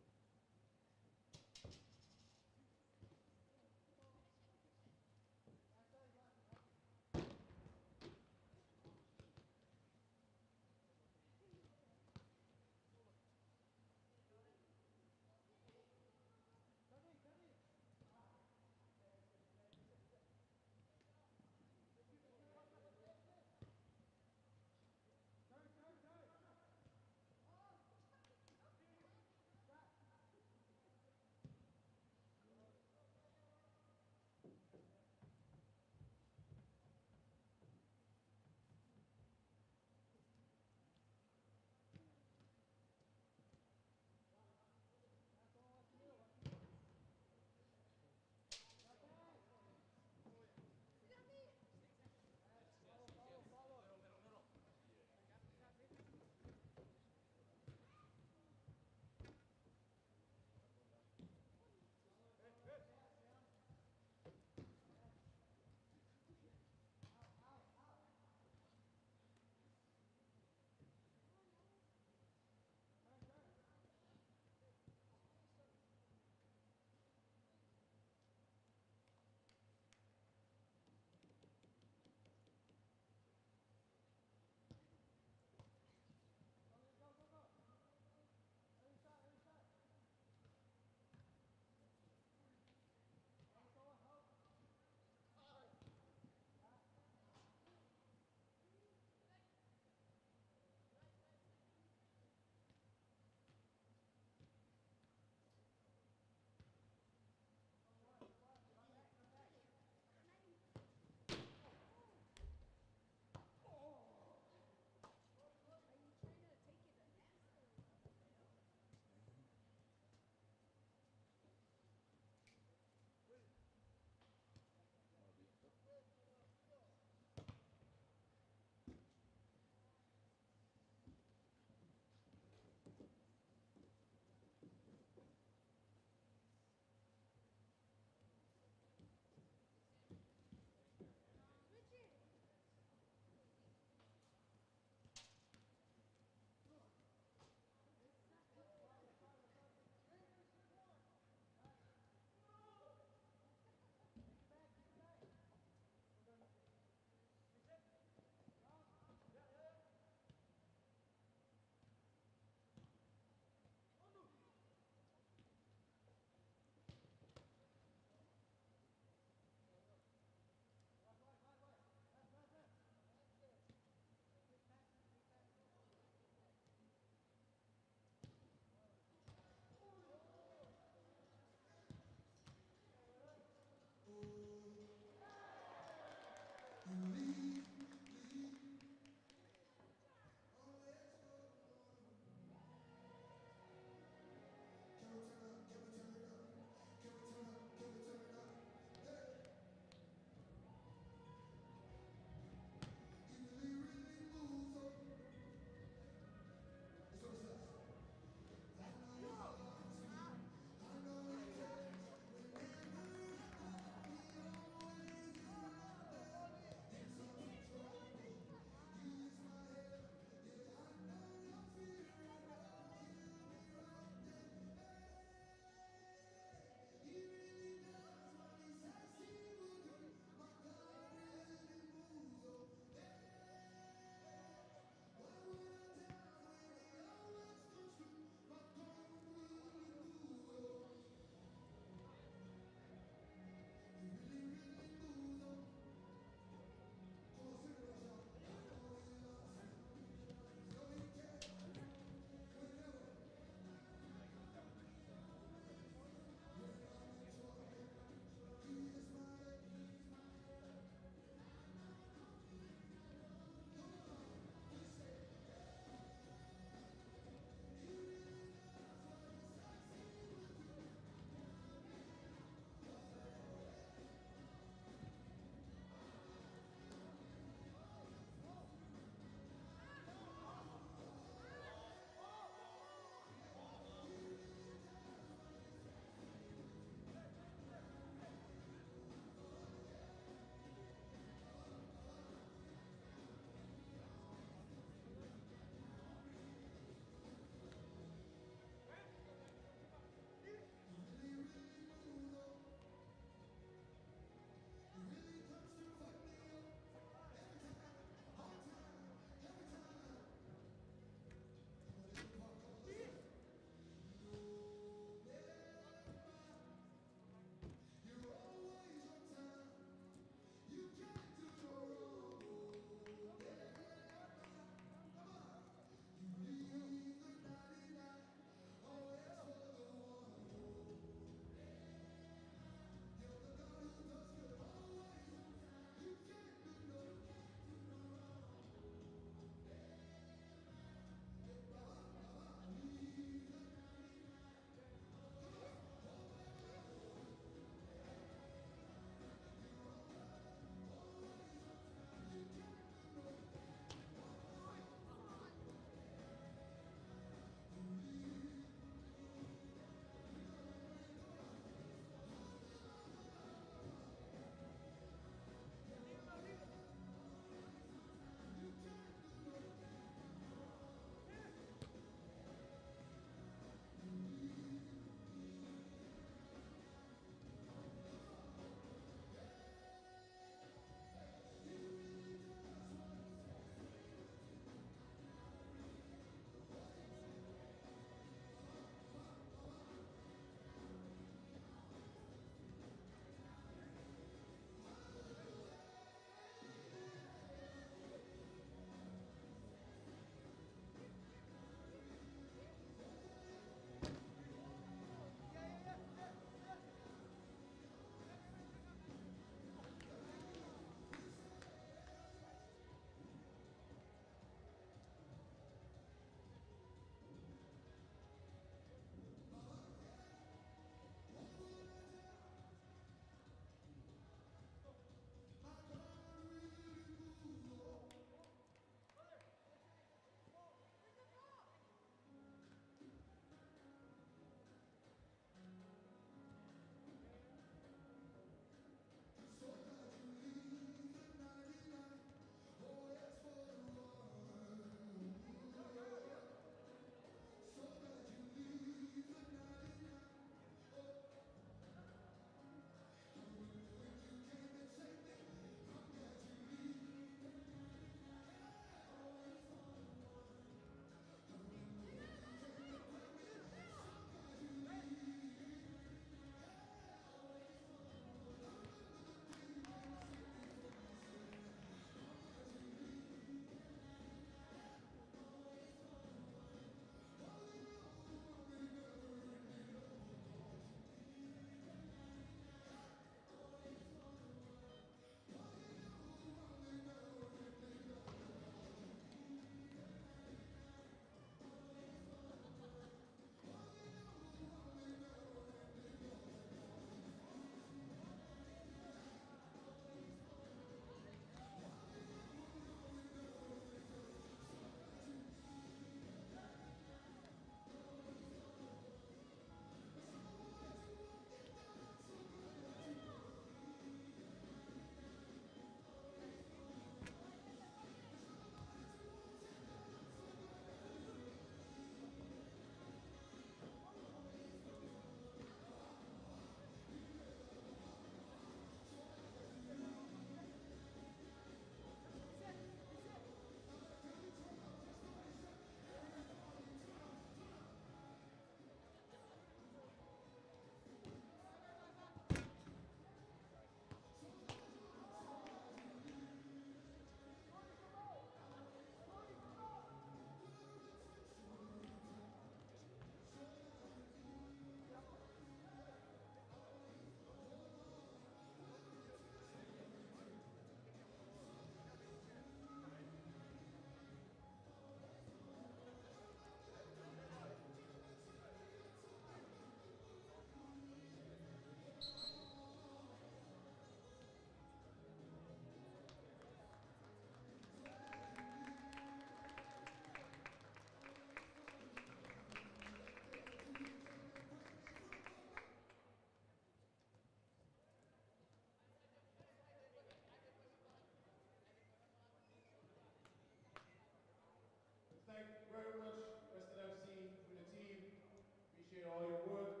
our work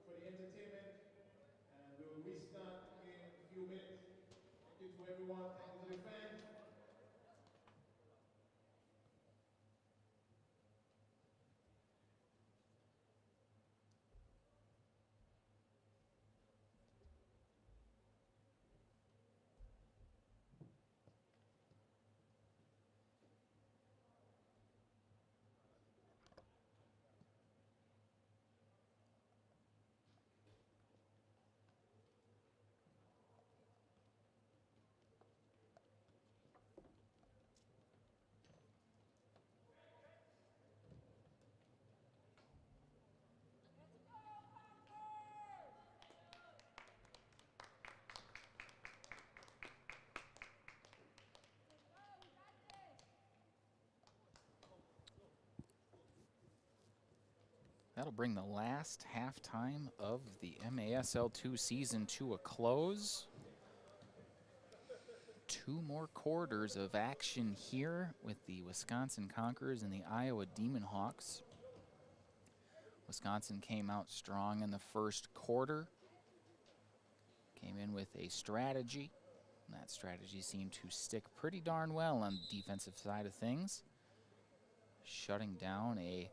for the entertainment, and we will restart in a few minutes. Thank you to everyone. Thank you to the fans. That'll bring the last halftime of the MASL2 season to a close. 2 more quarters of action here with the Wisconsin Conquerors and the Iowa Demon Hawks. Wisconsin came out strong in the first quarter. Came in with a strategy. And that strategy seemed to stick pretty darn well on the defensive side of things. Shutting down a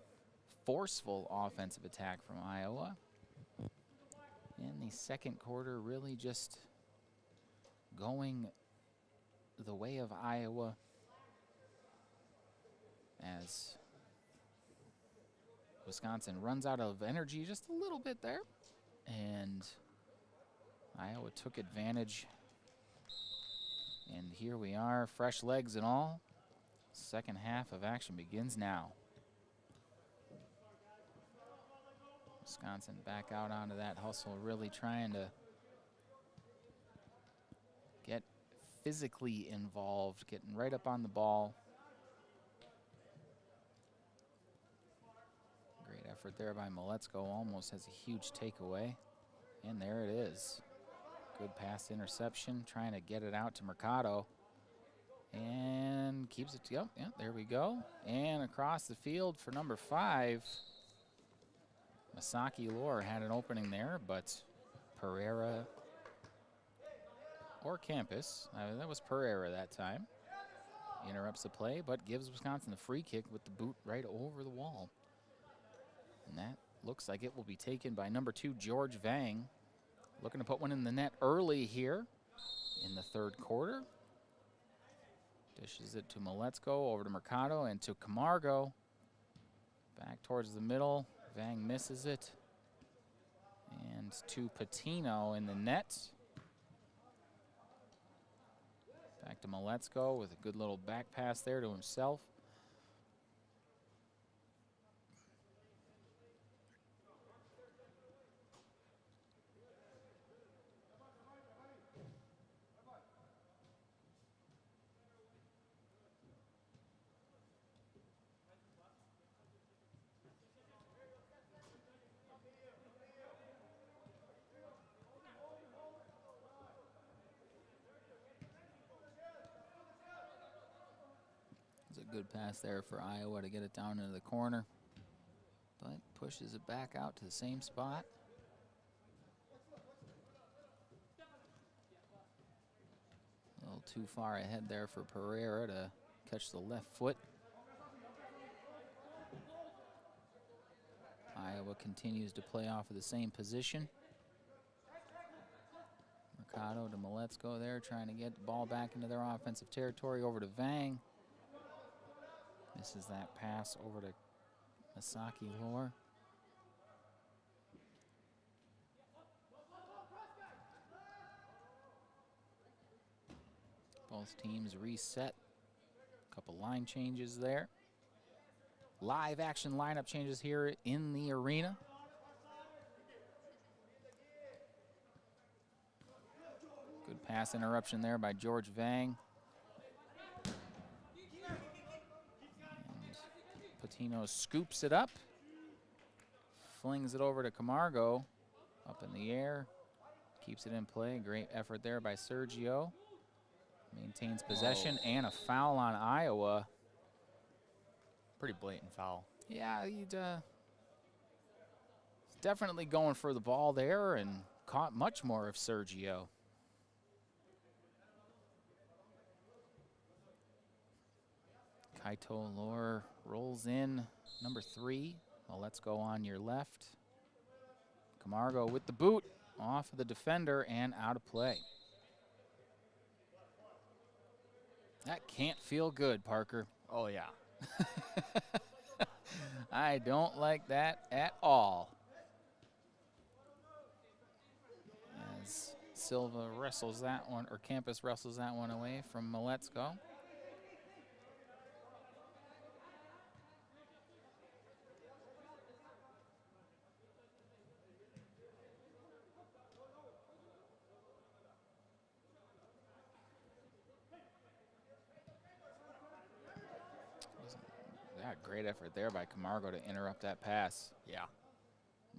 forceful offensive attack from Iowa. In the second quarter, really just going the way of Iowa as Wisconsin runs out of energy just a little bit there, and Iowa took advantage. And here we are, fresh legs and all. Second half of action begins now. Wisconsin back out onto that hustle, really trying to get physically involved, getting right up on the ball. Great effort there by MASL2, almost has a huge takeaway. And there it is. Good pass interception, trying to get it out to Mercado. And keeps it, yep, there we go. And across the field for number 5. Masaki Lore had an opening there, but Pereira or Campus, that was Pereira that time, interrupts the play, but gives Wisconsin the free kick with the boot right over the wall. And that looks like it will be taken by number 2, George Vang. Looking to put one in the net early here in the third quarter. Dishes it to MASL2, over to Mercado, and to Camargo. Back towards the middle. Vang misses it. And to Patino in the net. Back to MASL2 with a good little back pass there to himself. A good pass there for Iowa to get it down into the corner, but pushes it back out to the same spot. A little too far ahead there for Pereira to catch the left foot. Iowa continues to play off of the same position. Mercado to MASL2 there, trying to get the ball back into their offensive territory, over to Vang. Misses that pass over to Masaki Lore. Both teams reset. A couple line changes there. Live action lineup changes here in the arena. Good pass interruption there by George Vang. Patino scoops it up, flings it over to Camargo, up in the air, keeps it in play. Great effort there by Sergio. Maintains possession, and a foul on Iowa. Pretty blatant foul. Yeah, he'd definitely going for the ball there and caught much more of Sergio. Kaito Lore rolls in, number 3. Well, let's go on your left. Camargo with the boot, off of the defender and out of play. That can't feel good, Parker. Oh, yeah. I don't like that at all. As Silva wrestles that one, or Campus wrestles that one away from Maletzko. Yeah, great effort there by Camargo to interrupt that pass. Yeah.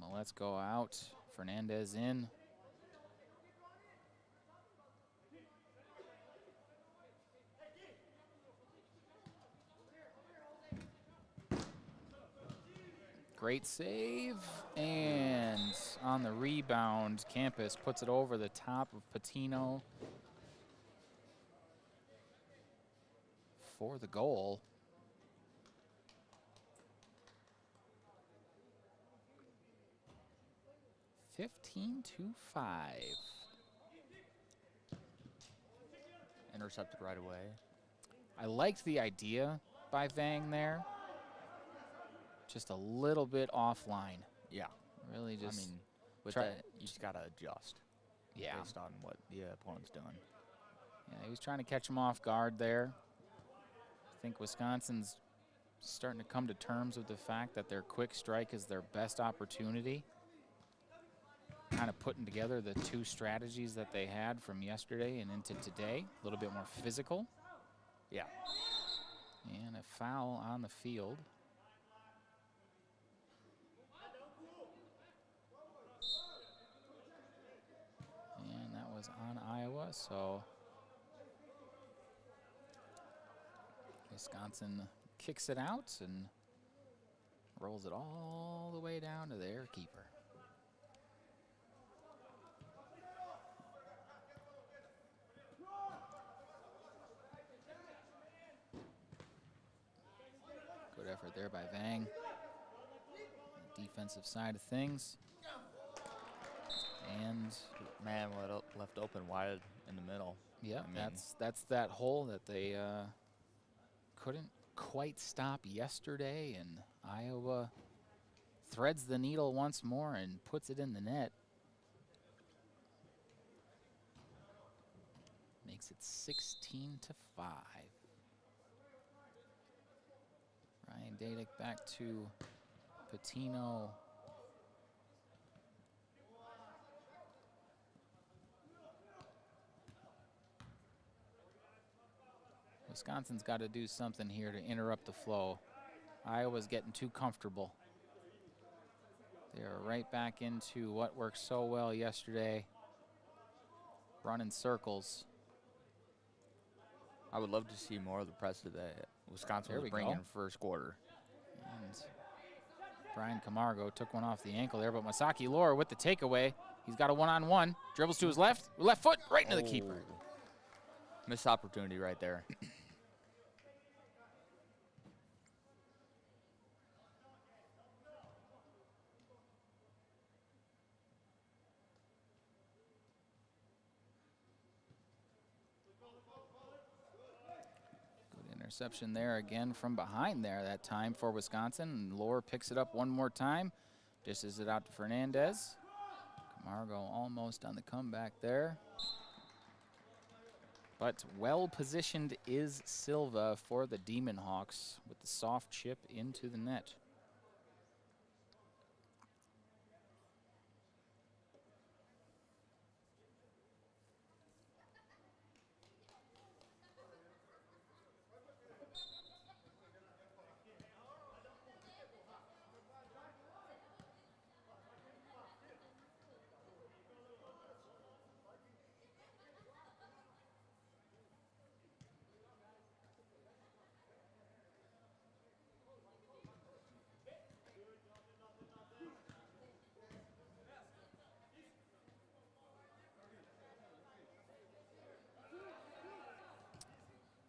Maletzko out, Fernandez in. Great save, and on the rebound, Campus puts it over the top of Patino for the goal. (15-5). Intercepted right away. I liked the idea by Vang there. Just a little bit offline. Yeah. Really just, I mean, with try- that, you just got to adjust yeah. based on what the opponent's doing. Yeah, he was trying to catch him off guard there. I think Wisconsin's starting to come to terms with the fact that their quick strike is their best opportunity. Kind of putting together the two strategies that they had from yesterday and into today. A little bit more physical. Yeah. And a foul on the field. And that was on Iowa, so Wisconsin kicks it out and rolls it all the way down to their keeper. Good effort there by Vang. Defensive side of things. And Man, what left open wide in the middle. yeah, I mean, that's that hole that they couldn't quite stop yesterday, and Iowa threads the needle once more and puts it in the net. Makes it 16-5. Ryan Dadick back to Patino. Wisconsin's got to do something here to interrupt the flow. Iowa's getting too comfortable. They're right back into what worked so well yesterday, running circles. I would love to see more of the press that Wisconsin There was we bringing go. in first quarter. And Brian Camargo took one off the ankle there, but Masaki Lore with the takeaway. He's got a one-on-one, dribbles to his left foot, right into the keeper. Missed opportunity right there. Good interception there again from behind there that time for Wisconsin. And Lore picks it up one more time, dishes it out to Fernandez. Camargo almost on the comeback there. But well-positioned is Silva for the Demon Hawks with the soft chip into the net.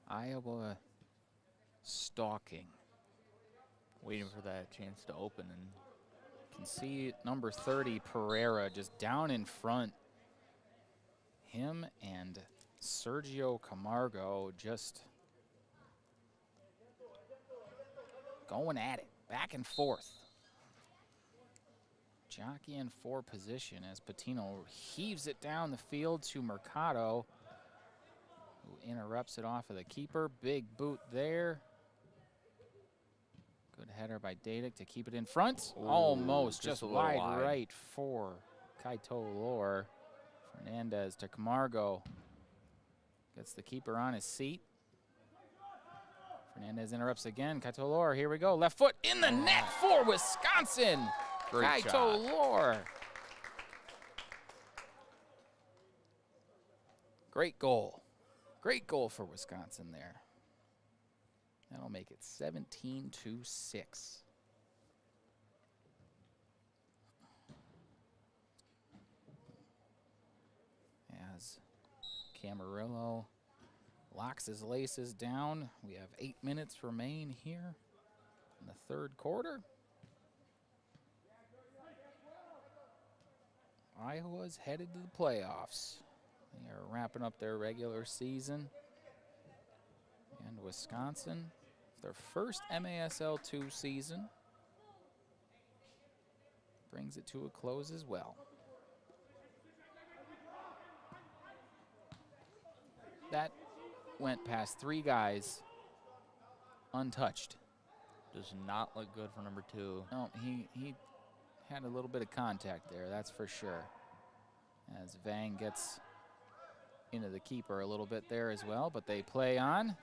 Iowa stalking. Waiting for that chance to open. And Can see number 30, Pereira, just down in front. Him and Sergio Camargo just going at it, back and forth. Jockeying for position as Patino heaves it down the field to Mercado, who interrupts it off of the keeper. Big boot there. Good header by Dadick to keep it in front. Ooh, Almost, just just a little wide wide. right for Kaito Lor. Fernandez to Camargo. Gets the keeper on his seat. Fernandez interrupts again. Kaito Lor, here we go. Left foot in the net for Wisconsin. Great Kaito shot. Lor. Great goal. Great goal for Wisconsin there. That'll make it 17-6. As Camarillo locks his laces down, we have 8 minutes remain here in the third quarter. Iowa's headed to the playoffs. They are wrapping up their regular season. And Wisconsin, their first MASL2 season, brings it to a close as well. That went past 3 guys untouched. Does not look good for number 2. No, he had a little bit of contact there, that's for sure. As Vang gets into the keeper a little bit there as well, but they play on.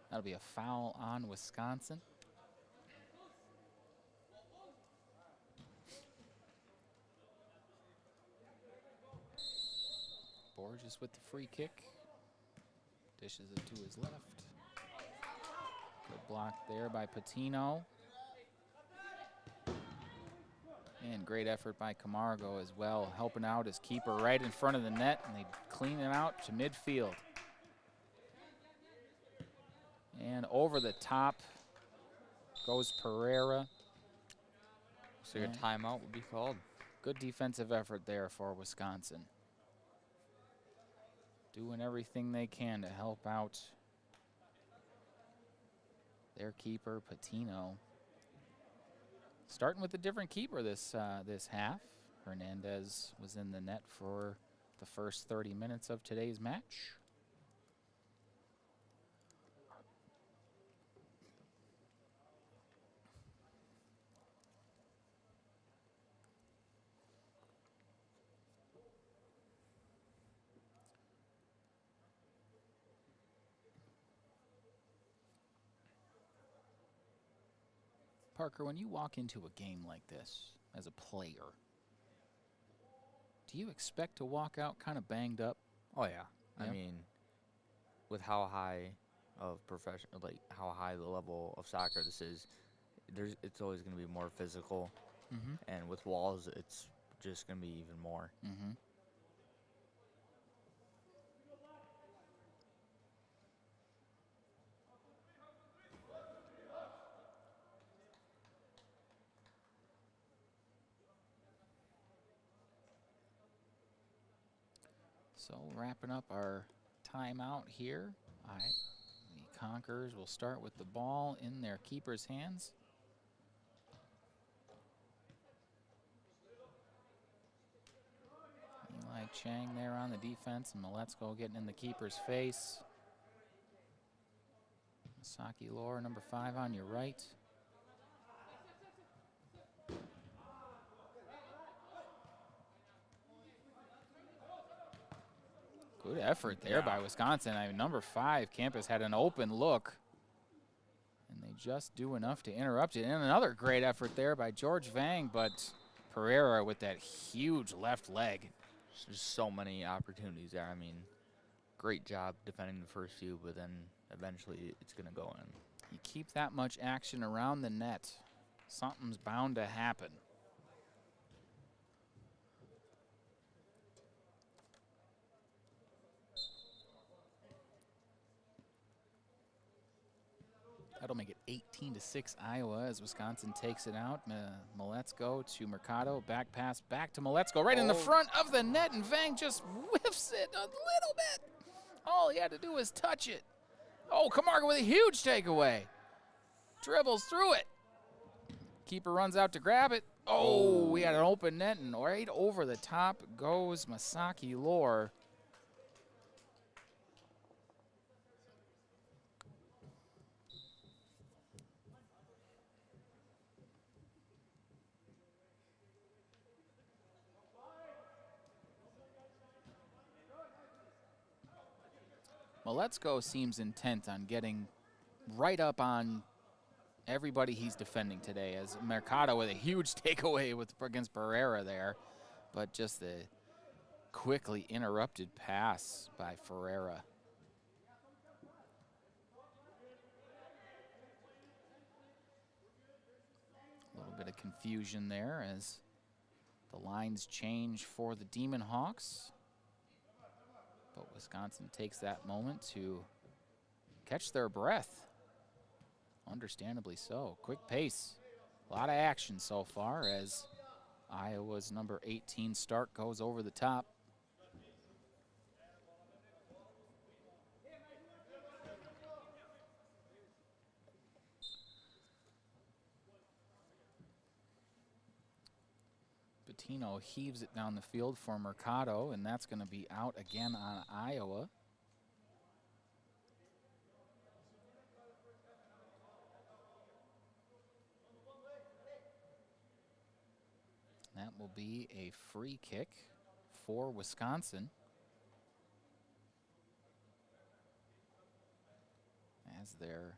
That'll be a foul on Wisconsin. Borges with the free kick. Dishes it to his left. Good block there by Patino. And great effort by Camargo as well, helping out his keeper right in front of the net, and they clean it out to midfield. And over the top goes Pereira. So your timeout will be called. Good defensive effort there for Wisconsin. Doing everything they can to help out their keeper, Patino. Starting with a different keeper this half. Hernandez was in the net for the first 30 minutes of today's match. Parker, when you walk into a game like this as a player, do you expect to walk out kind of banged up? Oh yeah. Yeah. I mean, with how high of professional, like how high the level of soccer this is, it's always going to be more physical, and with walls, it's just going to be even more. So wrapping up our timeout here. All right, the Conquerors will start with the ball in their keeper's hands. Eli Chang there on the defense, and Maletsko getting in the keeper's face. Masaki Lor, number 5 on your right. Good effort there by Wisconsin. I mean, number 5, Campus, had an open look, and they just do enough to interrupt it. And another great effort there by George Vang, but Pereira with that huge left leg. There's so many opportunities there. I mean, great job defending the first few, but then eventually it's going to go in. You keep that much action around the net, something's bound to happen. That'll make it 18-6 Iowa as Wisconsin takes it out. MASL2 to Mercado, back pass back to MASL2, right in the front of the net, and Vang just whiffs it a little bit. All he had to do was touch it. Oh, Camargo with a huge takeaway. Dribbles through it. Keeper runs out to grab it. Oh, we had an open net, and right over the top goes Masaki Lore. MASL2 seems intent on getting right up on everybody he's defending today, as Mercado with a huge takeaway against Pereira there, but just the quickly interrupted pass by Ferreira. A little bit of confusion there as the lines change for the Demon Hawks. But Wisconsin takes that moment to catch their breath. Understandably so. Quick pace. A lot of action so far as Iowa's number 18 Stark goes over the top. Patino heaves it down the field for Mercado, and that's going to be out again on Iowa. That will be a free kick for Wisconsin, as their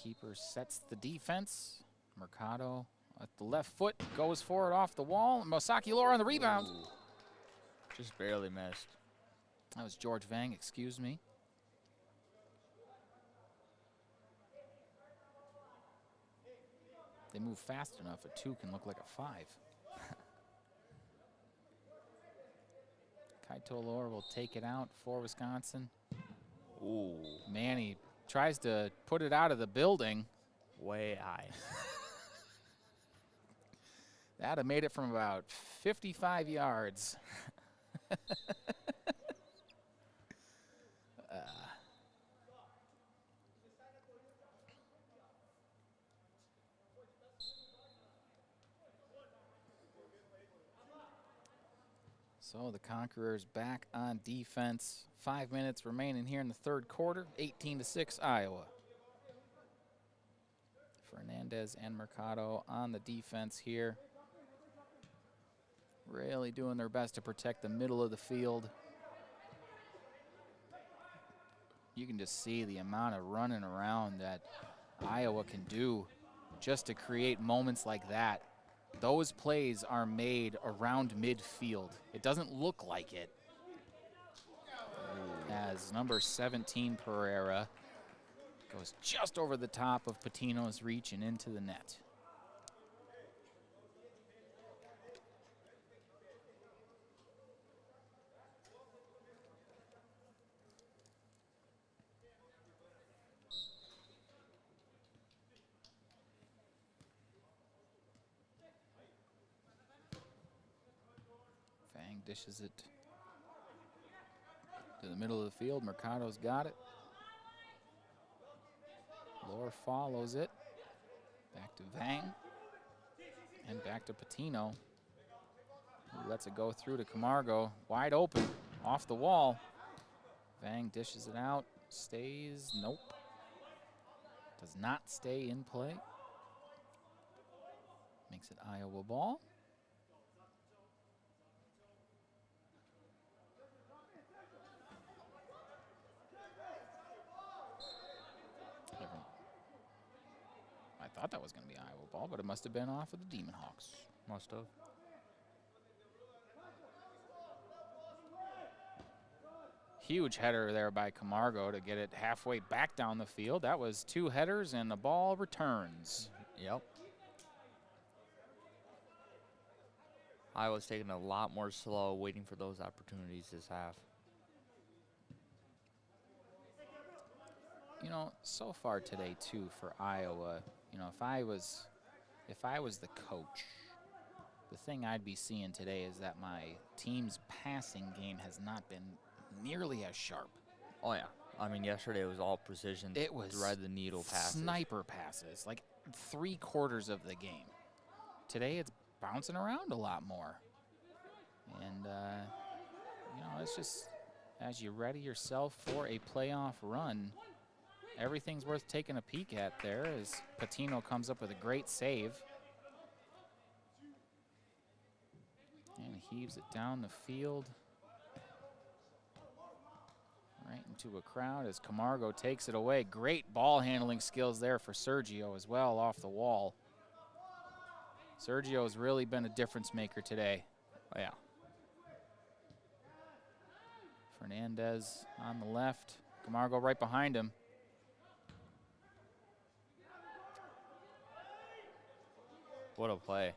keeper sets the defense. Mercado at the left foot goes for it off the wall. Masaki Lore on the rebound. Ooh. Just barely missed. That was George Vang, excuse me. They move fast enough, a 2 can look like a 5. Kaito Lore will take it out for Wisconsin. Ooh. Man, he tries to put it out of the building. Way high. That'd have made it from about 55 yards. So the Conquerors back on defense. 5 minutes remaining here in the third quarter. 18-6 Iowa. Fernandez and Mercado on the defense here. Really doing their best to protect the middle of the field. You can just see the amount of running around that Iowa can do just to create moments like that. Those plays are made around midfield. It doesn't look like it. As number 17 Pereira goes just over the top of Patino's reach and into the net. Fang dishes it to the middle of the field. Mercado's got it. Lore follows it. Back to Vang. And back to Patino. Who lets it go through to Camargo. Wide open. Off the wall. Vang dishes it out. Stays. Nope. Does not stay in play. Makes it Iowa ball. I thought that was going to be Iowa ball, but it must have been off of the Demon Hawks. Must have. Huge header there by Camargo to get it halfway back down the field. That was 2 headers, and the ball returns. Yep. Iowa's taking a lot more slow, waiting for those opportunities this half. You know, so far today too for Iowa, you know, if I was the coach, the thing I'd be seeing today is that my team's passing game has not been nearly as sharp. Oh yeah. I mean, yesterday it was all precision. It was thread the needle passes. Sniper passes, like 3/4 of the game. Today it's bouncing around a lot more. And you know, it's just as you ready yourself for a playoff run, everything's worth taking a peek at there as Patino comes up with a great save. And heaves it down the field. Right into a crowd as Camargo takes it away. Great ball handling skills there for Sergio as well off the wall. Sergio has really been a difference maker today. Oh yeah. Fernandez on the left. Camargo right behind him. What a play.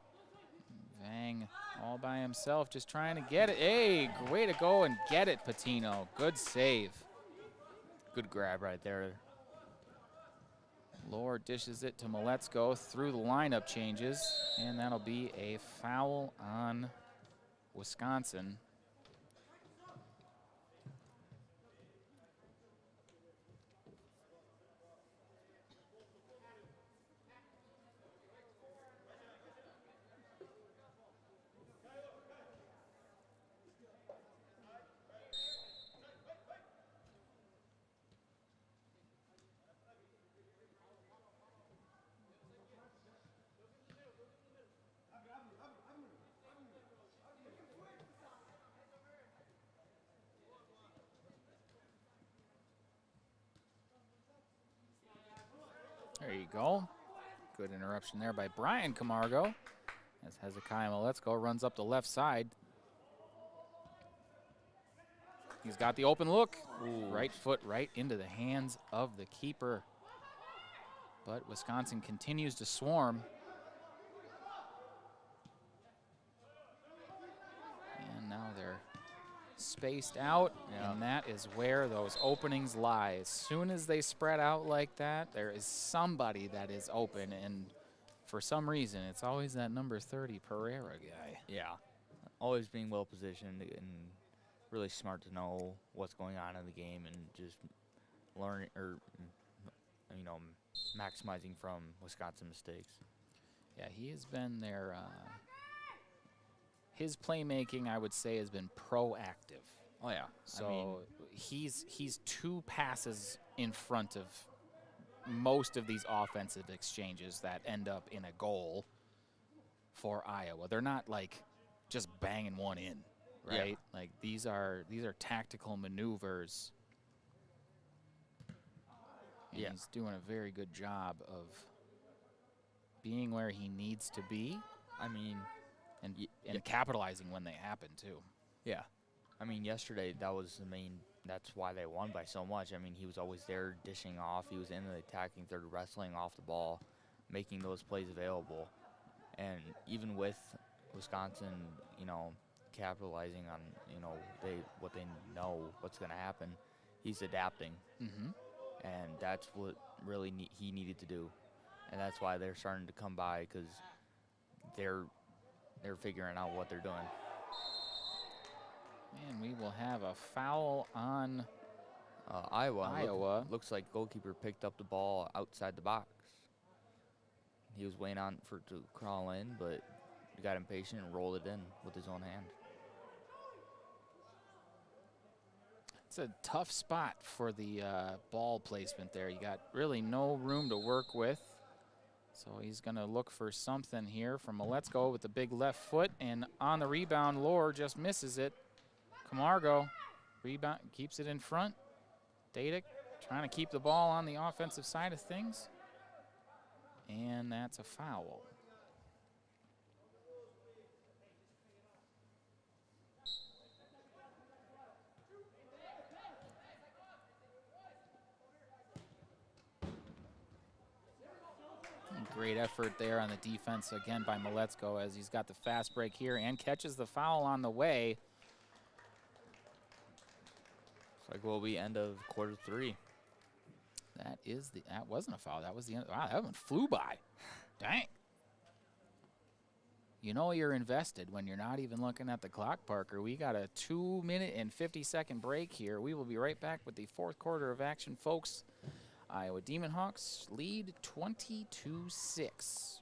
Vang all by himself, just trying to get it. Hey, way to go and get it, Patino. Good save. Good grab right there. Lohr dishes it to Maletzko through the lineup changes, and that'll be a foul on Wisconsin. There you go. Good interruption there by Brian Camargo as Hezekiah Maletzko runs up the left side. He's got the open look. Ooh. Right foot right into the hands of the keeper. But Wisconsin continues to swarm. And now they're spaced out, and that is where those openings lie. As soon as they spread out like that, there is somebody that is open, and for some reason, it's always that number 30 Pereira guy. Yeah. Always being well positioned and really smart to know what's going on in the game and just learn or, you know, maximizing from Wisconsin mistakes. Yeah, he has been there. His playmaking, I would say, has been proactive. Oh yeah. So I mean, he's 2 passes in front of most of these offensive exchanges that end up in a goal for Iowa. They're not like just banging one in, right? Yeah. Like these are tactical maneuvers. And Yeah. he's doing a very good job of being where he needs to be. I mean, and capitalizing when they happen too. yeah. I mean, yesterday that was the main. That's why they won by so much. I mean, he was always there dishing off. He was in the attacking third, wrestling off the ball, making those plays available. And even with Wisconsin, you know, capitalizing on, you know, what they know what's going to happen, he's adapting. Mm-hmm. And that's what really he needed to do. And that's why they're starting to come by, because they're figuring out what they're doing. And we will have a foul on Iowa. Looks like goalkeeper picked up the ball outside the box. He was waiting on for it to crawl in, but he got impatient and rolled it in with his own hand. It's a tough spot for the ball placement there. You got really no room to work with. So he's going to look for something here from Maletzko with the big left foot. And on the rebound, Lohr just misses it. Camargo rebound, keeps it in front. Dadek trying to keep the ball on the offensive side of things. And that's a foul. great effort there on the defense again by MASL2 as he's got the fast break here and catches the foul on the way. It's like will be end of quarter 3. That wasn't a foul. That was the end. Wow, that one flew by. Dang. You know you're invested when you're not even looking at the clock, Parker. We got a 2-minute and 50-second break here. We will be right back with the fourth quarter of action, folks. Iowa Demon Hawks lead 22-6.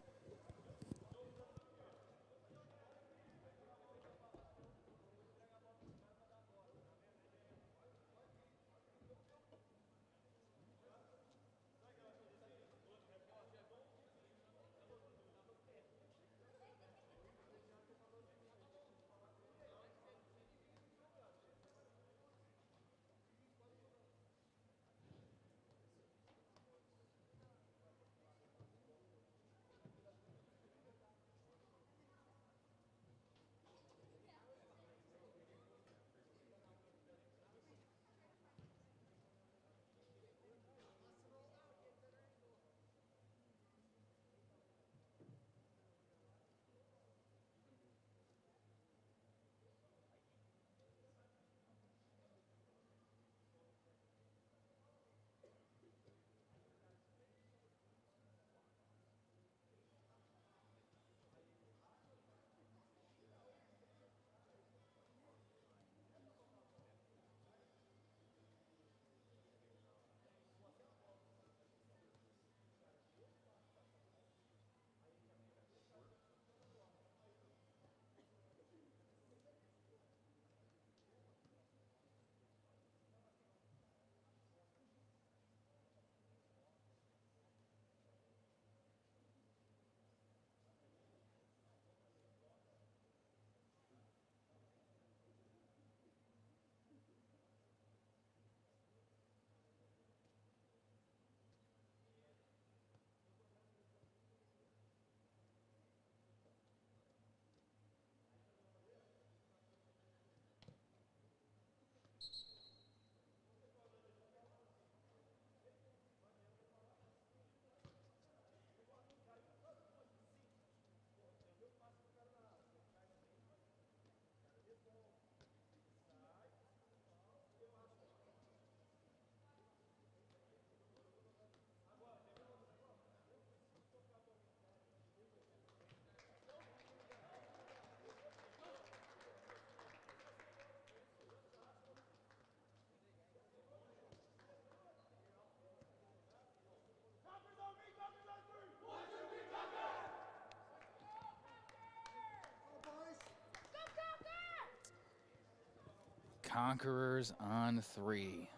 Conquerors on 3.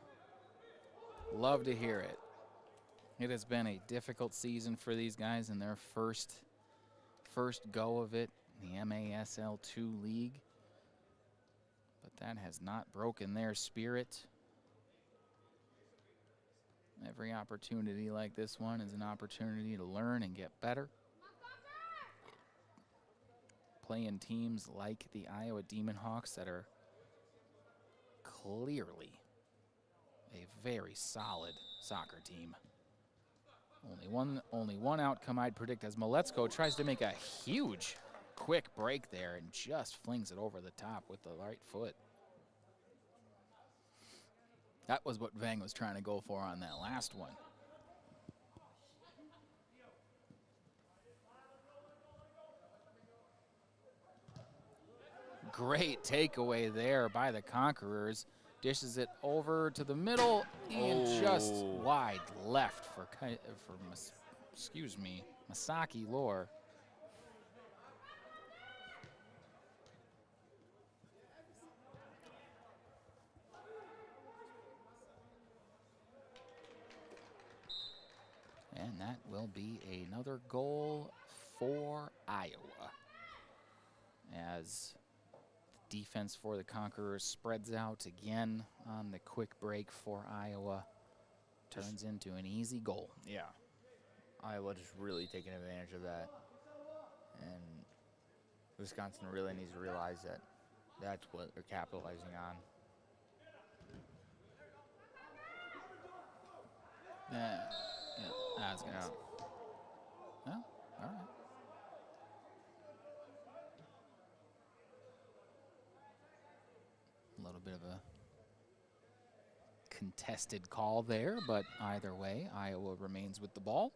Love to hear it. It has been a difficult season for these guys in their first go of it, the MASL2 league. But that has not broken their spirit. Every opportunity like this one is an opportunity to learn and get better. Playing teams like the Iowa Demon Hawks that are clearly a very solid soccer team. Only one outcome I'd predict as MASL2 tries to make a huge quick break there and just flings it over the top with the right foot. That was what Vang was trying to go for on that last one. Great takeaway there by the Conquerors. Dishes it over to the middle and just wide left for Masaki Lore. And that will be another goal for Iowa, as the defense for the Conquerors spreads out again on the quick break for Iowa. Turns into an easy goal. Yeah. Iowa just really taking advantage of that. And Wisconsin really needs to realize that that's what they're capitalizing on. Yeah, I was gonna say. Well, All right. A little bit of a contested call there, but either way, Iowa remains with the ball.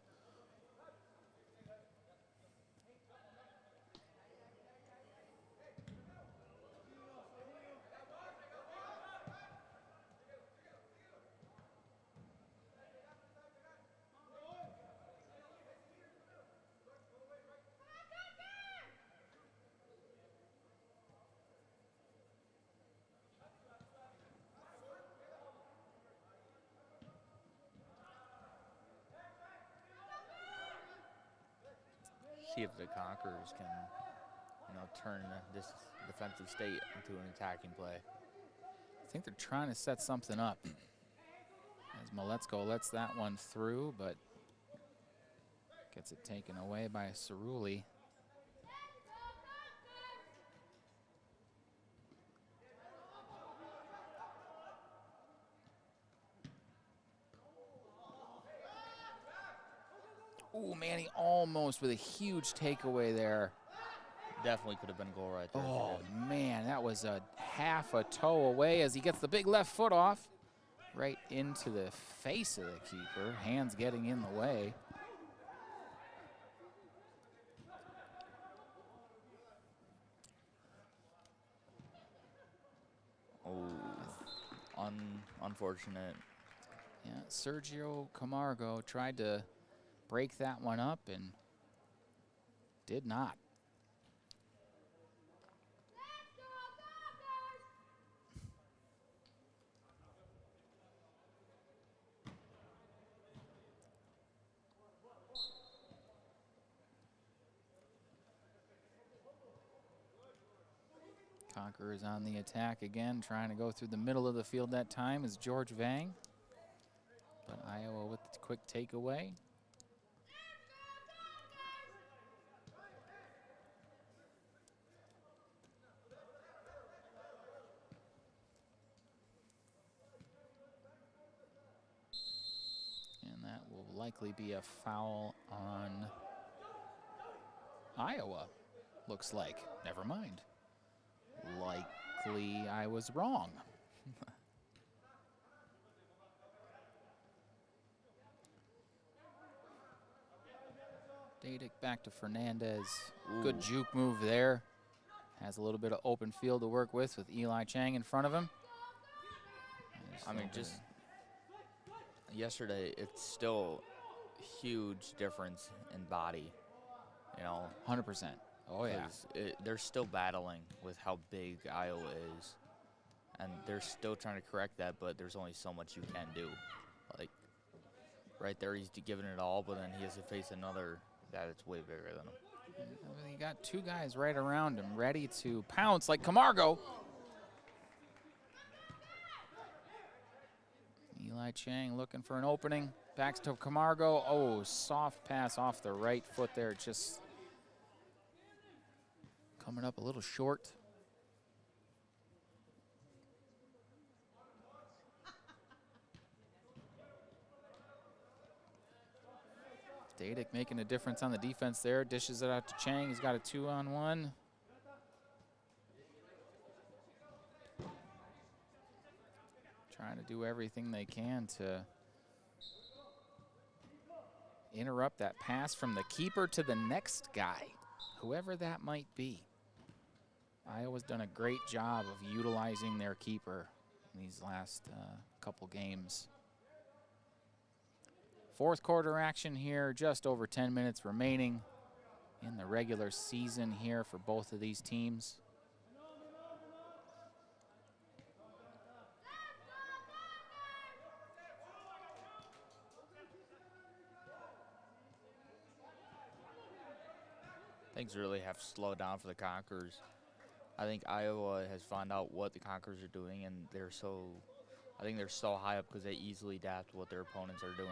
See if the Conquerors can, turn this defensive state into an attacking play. I think they're trying to set something up. As Maletsko lets that one through, but gets it taken away by Cerulli. Ooh, Manny almost with a huge takeaway there. Definitely could have been a goal right there. Oh, man, that was a half a toe away as he gets the big left foot off. Right into the face of the keeper. Hands getting in the way. Oh, unfortunate. Yeah, Sergio Camargo tried to break that one up and did not. Conquerors on the attack again, trying to go through the middle of the field that time is George Vang. But Iowa with the quick takeaway. And that will likely be a foul on Iowa, looks like. Never mind. Likely I was wrong. Dadick back to Fernandez. Ooh. Good juke move there. Has a little bit of open field to work with Eli Chang in front of him. I mean, just yesterday, it's still a huge difference in body, 100%. Oh, yeah. They're still battling with how big Iowa is, and they're still trying to correct that, but there's only so much you can do. Like, right there, he's giving it all, but then he has to face another guy that's way bigger than him. You got two guys right around him ready to pounce like Camargo. Eli Chang looking for an opening. Backs to Camargo. Oh, soft pass off the right foot there. Just coming up a little short. Dadick making a difference on the defense there. Dishes it out to Chang. He's got a 2-on-1. Trying to do everything they can to interrupt that pass from the keeper to the next guy, whoever that might be. Iowa's done a great job of utilizing their keeper in these last couple games. Fourth quarter action here, just over 10 minutes remaining in the regular season here for both of these teams. Things really have slowed down for the Conquerors. I think Iowa has found out what the Conquerors are doing, and I think they're so high up because they easily adapt to what their opponents are doing.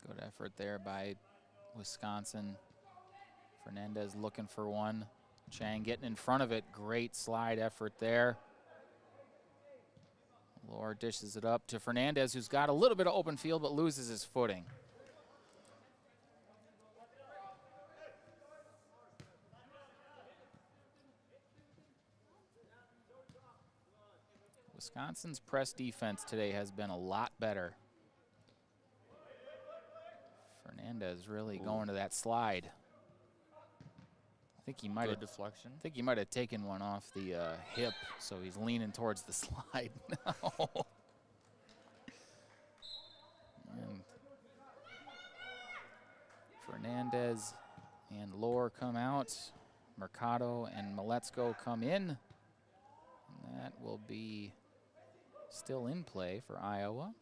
Good effort there by Wisconsin. Fernandez looking for one. Chang getting in front of it. Great slide effort there. Lore dishes it up to Fernandez, who's got a little bit of open field but loses his footing. Wisconsin's press defense today has been a lot better. Fernandez really going to that slide. I think he might have deflection. I think he might have taken one off the hip, so he's leaning towards the slide now. And Fernandez and Lore come out. Mercado and MASL2 come in. And that will be still in play for Iowa.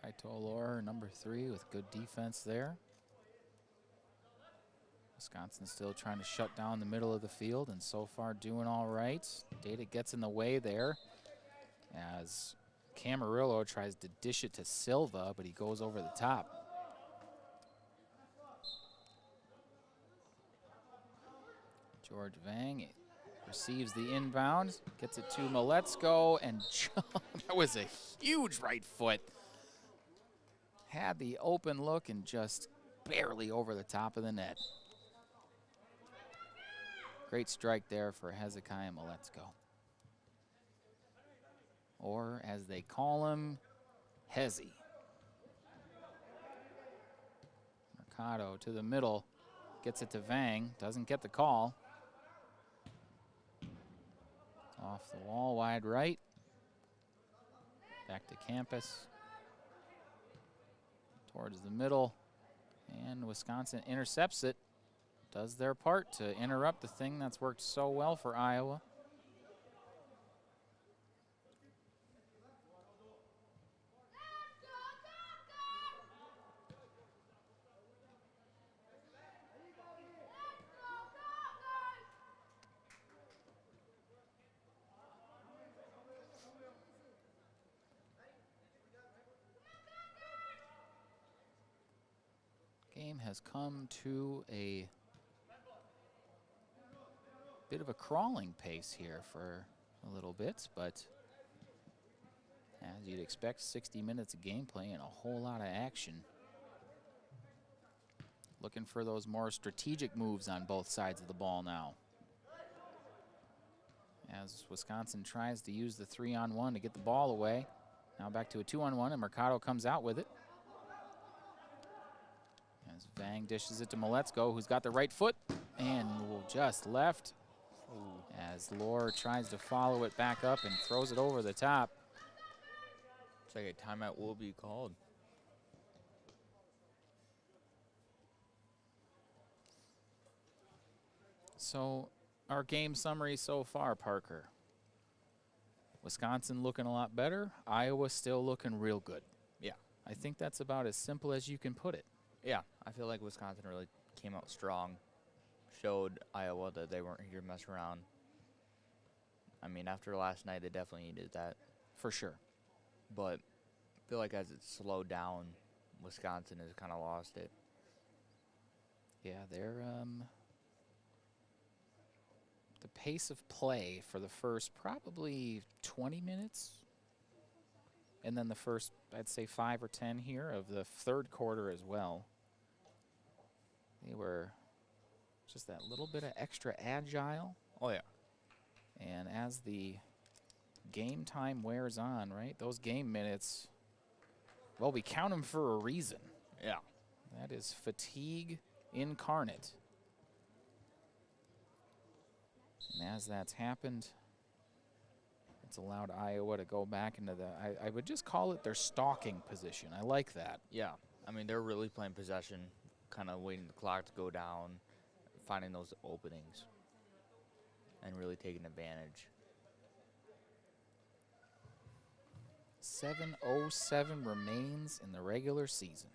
Kaito number 3 with good defense there. Wisconsin still trying to shut down the middle of the field and so far doing all right. Data gets in the way there as Camarillo tries to dish it to Silva, but he goes over the top. George Vang receives the inbound, gets it to MASL2, and that was a huge right foot. Had the open look and just barely over the top of the net. Great strike there for Hezekiah MASL2. Or as they call him, Hezzy. Mercado to the middle, gets it to Vang, doesn't get the call. Off the wall, wide right. Back to campus. Towards the middle, and Wisconsin intercepts it. Does their part to interrupt the thing that's worked so well for Iowa. Game has come to a bit of a crawling pace here for a little bit, but as you'd expect, 60 minutes of gameplay and a whole lot of action. Looking for those more strategic moves on both sides of the ball now. As Wisconsin tries to use the 3-on-1 to get the ball away. Now back to a 2-on-1, and Mercado comes out with it. As Vang dishes it to MASL2, who's got the right foot and will just left. Ooh. As Lore tries to follow it back up and throws it over the top. It's like a timeout will be called. So our game summary so far, Parker. Wisconsin looking a lot better. Iowa still looking real good. Yeah. I think that's about as simple as you can put it. Yeah, I feel like Wisconsin really came out strong, showed Iowa that they weren't here to mess around. I mean, after last night, they definitely needed that. For sure. But I feel like as it slowed down, Wisconsin has kind of lost it. Yeah, they're the pace of play for the first probably 20 minutes. And then the first, I'd say 5 or 10 here of the third quarter as well. They were just that little bit of extra agile. Oh, yeah. And as the game time wears on, right, those game minutes, well, we count them for a reason. Yeah. That is fatigue incarnate. And as that's happened, it's allowed Iowa to go back into the, I would just call it their stalking position. I like that. Yeah. I mean, they're really playing possession, kind of waiting the clock to go down, finding those openings, and really taking advantage. 7:07 remains in the regular season.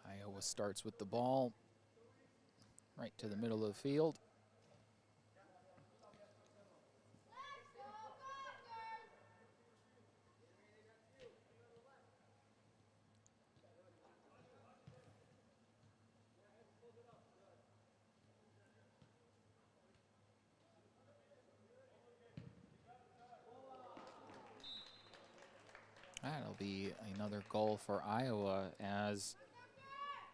Iowa starts with the ball right to the middle of the field. That'll be another goal for Iowa, as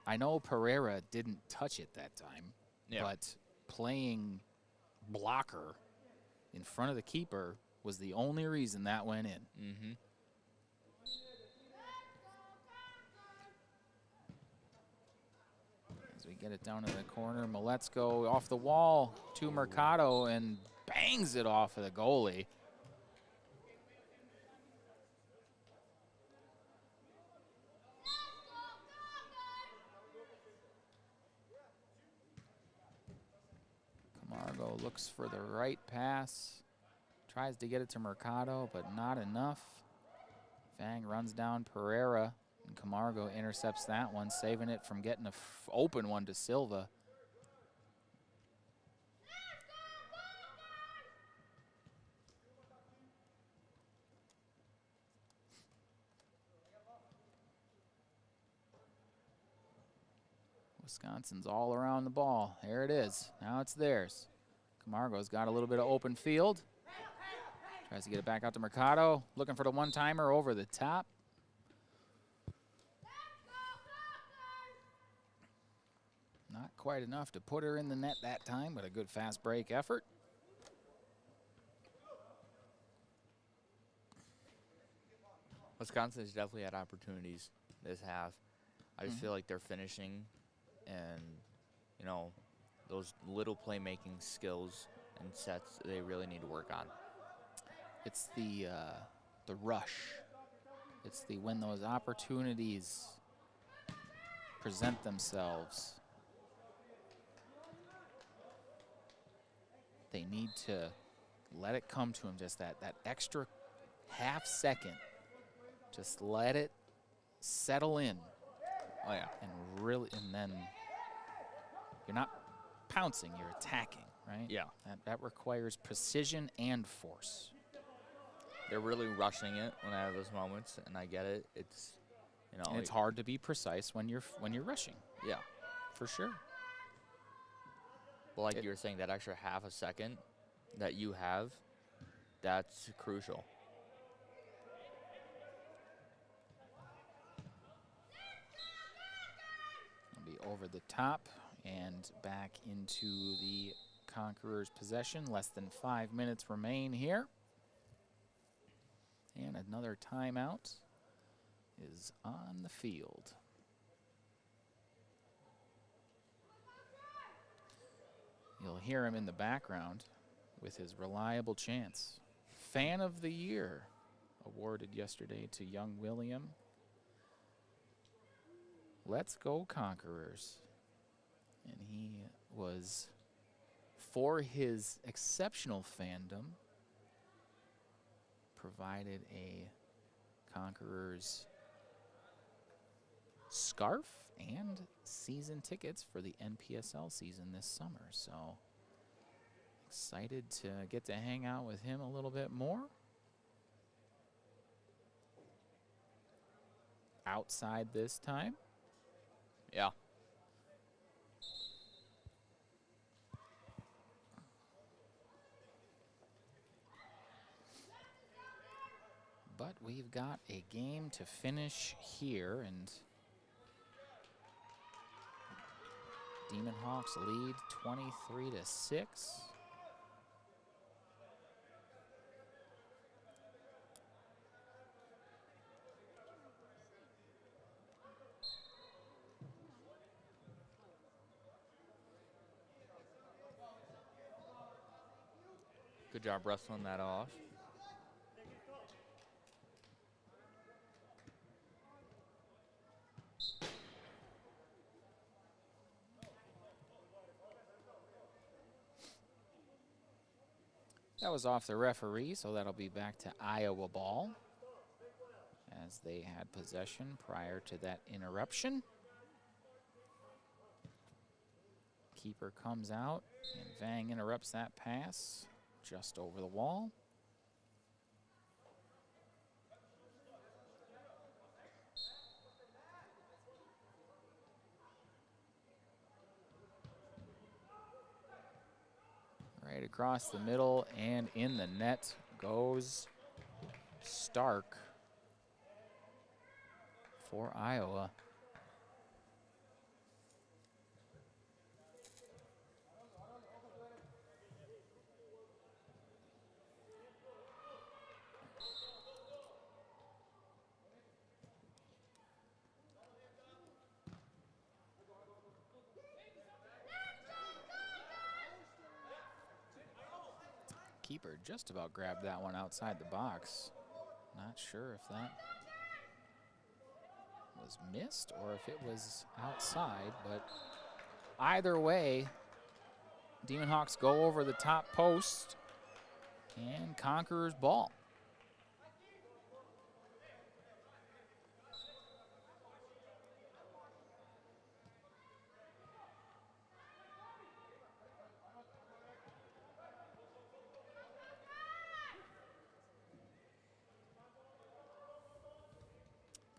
I know Pereira didn't touch it that time, but playing blocker in front of the keeper was the only reason that went in. Mm-hmm. As we get it down to the corner, MASL2 off the wall to Mercado and bangs it off of the goalie. Camargo looks for the right pass, tries to get it to Mercado, but not enough. Fang runs down Pereira, and Camargo intercepts that one, saving it from getting an open one to Silva. Wisconsin's all around the ball. There it is. Now it's theirs. Camargo's got a little bit of open field. Tries to get it back out to Mercado. Looking for the one-timer over the top. Not quite enough to put her in the net that time, but a good fast break effort. Wisconsin has definitely had opportunities this half. I just feel like they're finishing, and, you know, those little playmaking skills and sets they really need to work on. It's the rush. It's the when those opportunities present themselves, they need to let it come to them, just that extra half second. Just let it settle in. Oh, yeah. And then you're not pouncing, you're attacking, right? Yeah. That requires precision and force. They're really rushing it when I have those moments, and I get it. It's, you know, And it's hard to be precise when you're rushing. Yeah. For sure. But like you were saying, that extra half a second that you have, that's crucial. It'll be over the top and back into the Conquerors' possession. Less than 5 minutes remain here. And another timeout is on the field. You'll hear him in the background with his reliable chants. Fan of the Year awarded yesterday to young William. Let's go Conquerors. And he was, for his exceptional fandom, provided a Conquerors scarf and season tickets for the NPSL season this summer. So excited to get to hang out with him a little bit more. Outside this time. Yeah. But we've got a game to finish here, and Demon Hawks lead 23-6. Good job wrestling that off. That was off the referee, so that'll be back to Iowa ball, as they had possession prior to that interruption. Keeper comes out, and Vang interrupts that pass just over the wall. Right across the middle, and in the net goes Stark for Iowa. Keeper just about grabbed that one outside the box. Not sure if that was missed or if it was outside, but either way, Demon Hawks go over the top post and Conquerors ball.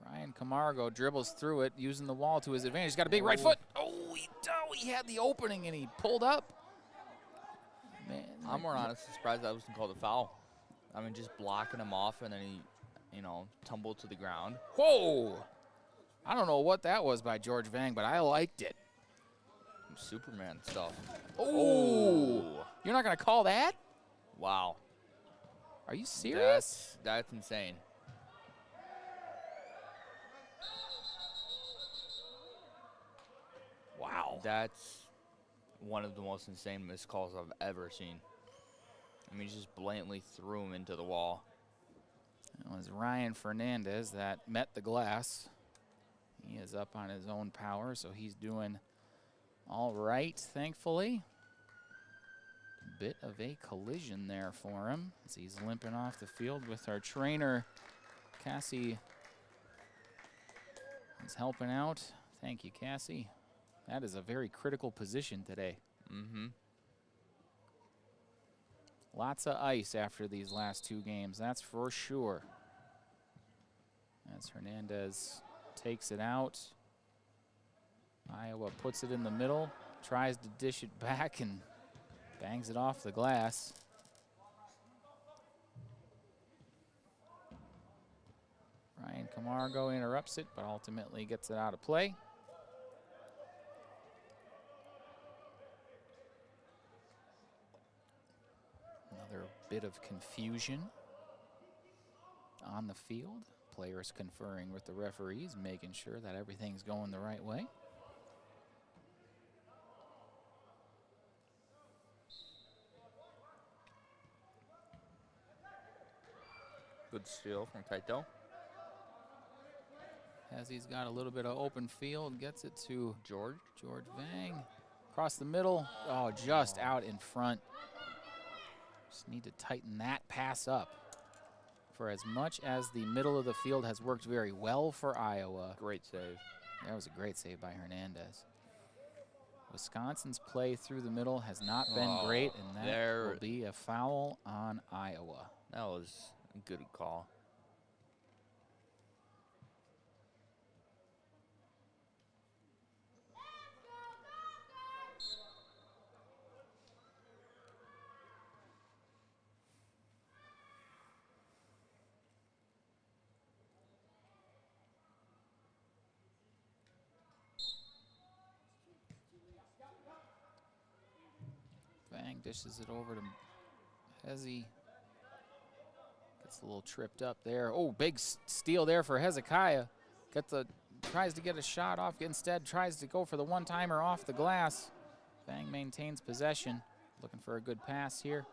Brian Camargo dribbles through it, using the wall to his advantage. He's got a big right foot. Oh, he had the opening and he pulled up. Man, I'm more honestly surprised that wasn't called a foul. I mean, just blocking him off and then he, tumbled to the ground. Whoa! I don't know what that was by George Vang, but I liked it. Superman stuff. Oh! You're not going to call that? Wow. Are you serious? That's insane. Wow. That's one of the most insane missed calls I've ever seen. I mean, he just blatantly threw him into the wall. It was Ryan Fernandez that met the glass. He is up on his own power, so he's doing all right, thankfully. Bit of a collision there for him as he's limping off the field with our trainer, Cassie. He's helping out. Thank you, Cassie. That is a very critical position today. Mm-hmm. Lots of ice after these last two games, that's for sure. As Hernandez takes it out. Iowa puts it in the middle, tries to dish it back and bangs it off the glass. Ryan Camargo interrupts it, but ultimately gets it out of play. Another bit of confusion on the field. Players conferring with the referees, making sure that everything's going the right way. Good steal from Kaito. As he's got a little bit of open field, gets it to George Vang. Across the middle. Oh, just out in front. Just need to tighten that pass up. For as much as the middle of the field has worked very well for Iowa. Great save. That was a great save by Hernandez. Wisconsin's play through the middle has not been great, and that will be a foul on Iowa. That was a good call. Vang dishes it over to Hezzy. Gets a little tripped up there. Oh, big steal there for Hezekiah. Tries to get a shot off, instead tries to go for the one-timer off the glass. Vang maintains possession. Looking for a good pass here.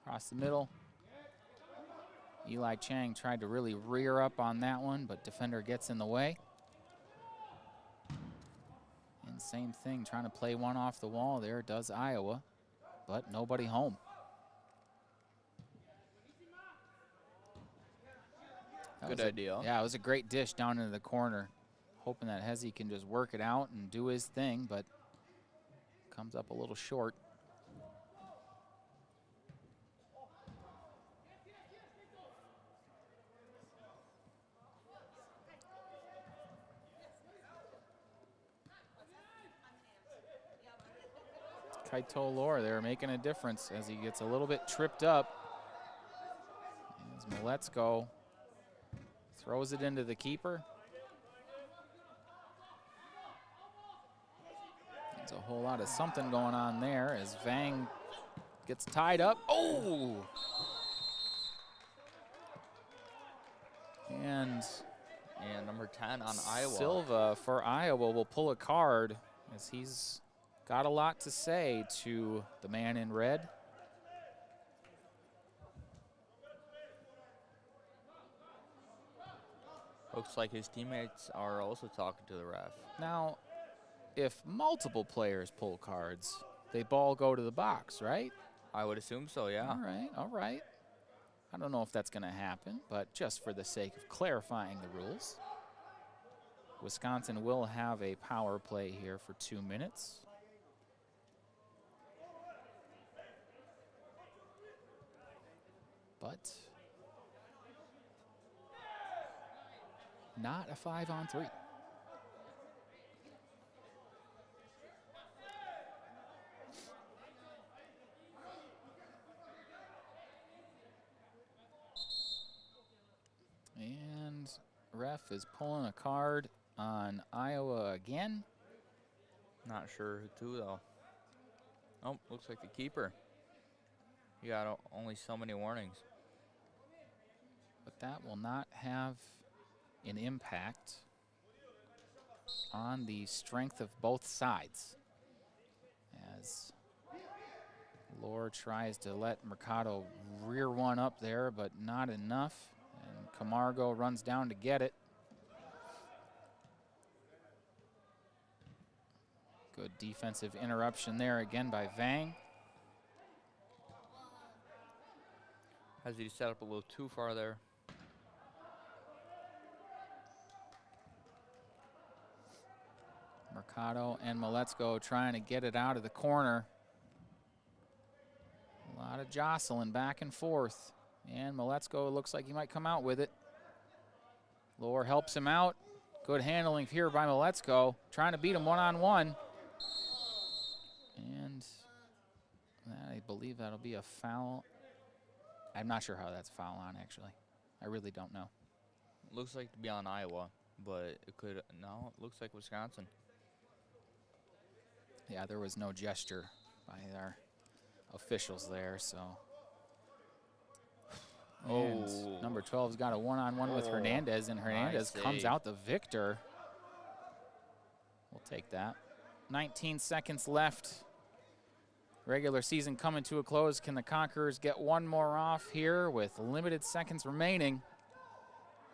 Across the middle. Eli Chang tried to really rear up on that one, but defender gets in the way. And same thing, trying to play one off the wall there does Iowa, but nobody home. Good idea. Yeah, it was a great dish down into the corner. Hoping that Hezzy can just work it out and do his thing, but comes up a little short. Kaito Lore there making a difference as he gets a little bit tripped up. As Maletsko throws it into the keeper. There's a whole lot of something going on there as Vang gets tied up. Oh! And number 10 on Iowa. Silva for Iowa will pull a card as he's got a lot to say to the man in red. Looks like his teammates are also talking to the ref. Now, if multiple players pull cards, they ball go to the box, right? I would assume so, yeah. All right, all right. I don't know if that's going to happen, but just for the sake of clarifying the rules, Wisconsin will have a power play here for 2 minutes. But not a 5-on-3. And ref is pulling a card on Iowa again. Not sure who to, though. Oh, looks like the keeper. He got only so many warnings. But that will not have an impact on the strength of both sides. As Lore tries to let Mercado rear one up there, but not enough. And Camargo runs down to get it. Good defensive interruption there again by Vang. Has he set up a little too far there? Mercado and Maletsko trying to get it out of the corner. A lot of jostling back and forth. And Maletsko looks like he might come out with it. Lore helps him out. Good handling here by Maletsko. Trying to beat him one-on-one. And I believe that'll be a foul. I'm not sure how that's foul on, actually. I really don't know. Looks like to be on Iowa, but it could, no, it looks like Wisconsin. Yeah, there was no gesture by our officials there, so. And Oh. number 12's got a one-on-one with Hernandez, and Hernandez comes out the victor. We'll take that. 19 seconds left. Regular season coming to a close. Can the Conquerors get one more off here with limited seconds remaining?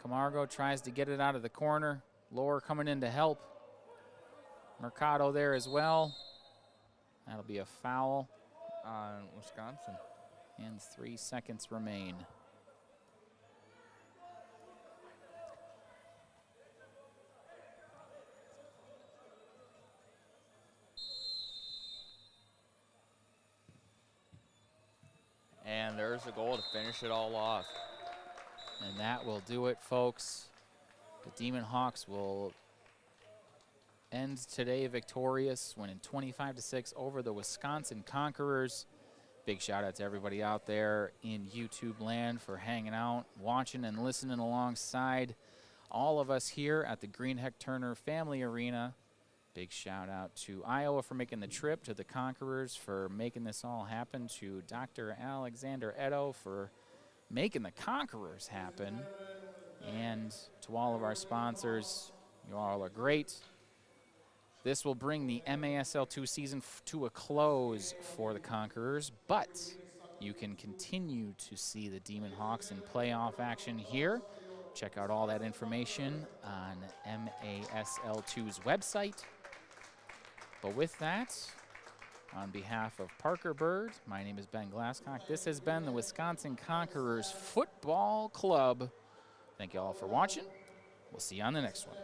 Camargo tries to get it out of the corner. Lore coming in to help. Mercado there as well. That'll be a foul. On Wisconsin. And 3 seconds remain. And there's a goal to finish it all off. And that will do it, folks. The Demon Hawks will end today victorious, winning 25-6 over the Wisconsin Conquerors. Big shout out to everybody out there in YouTube land for hanging out, watching and listening alongside all of us here at the Green Heck Turner Family Arena. Big shout out to Iowa for making the trip, to the Conquerors for making this all happen, to Dr. Alexander Edo for making the Conquerors happen, and to all of our sponsors. You all are great. This will bring the MASL2 season to a close for the Conquerors, but you can continue to see the Demon Hawks in playoff action here. Check out all that information on MASL2's website. But with that, on behalf of Parker Bird, my name is Ben Glasscock. This has been the Wisconsin Conquerors Football Club. Thank you all for watching. We'll see you on the next one.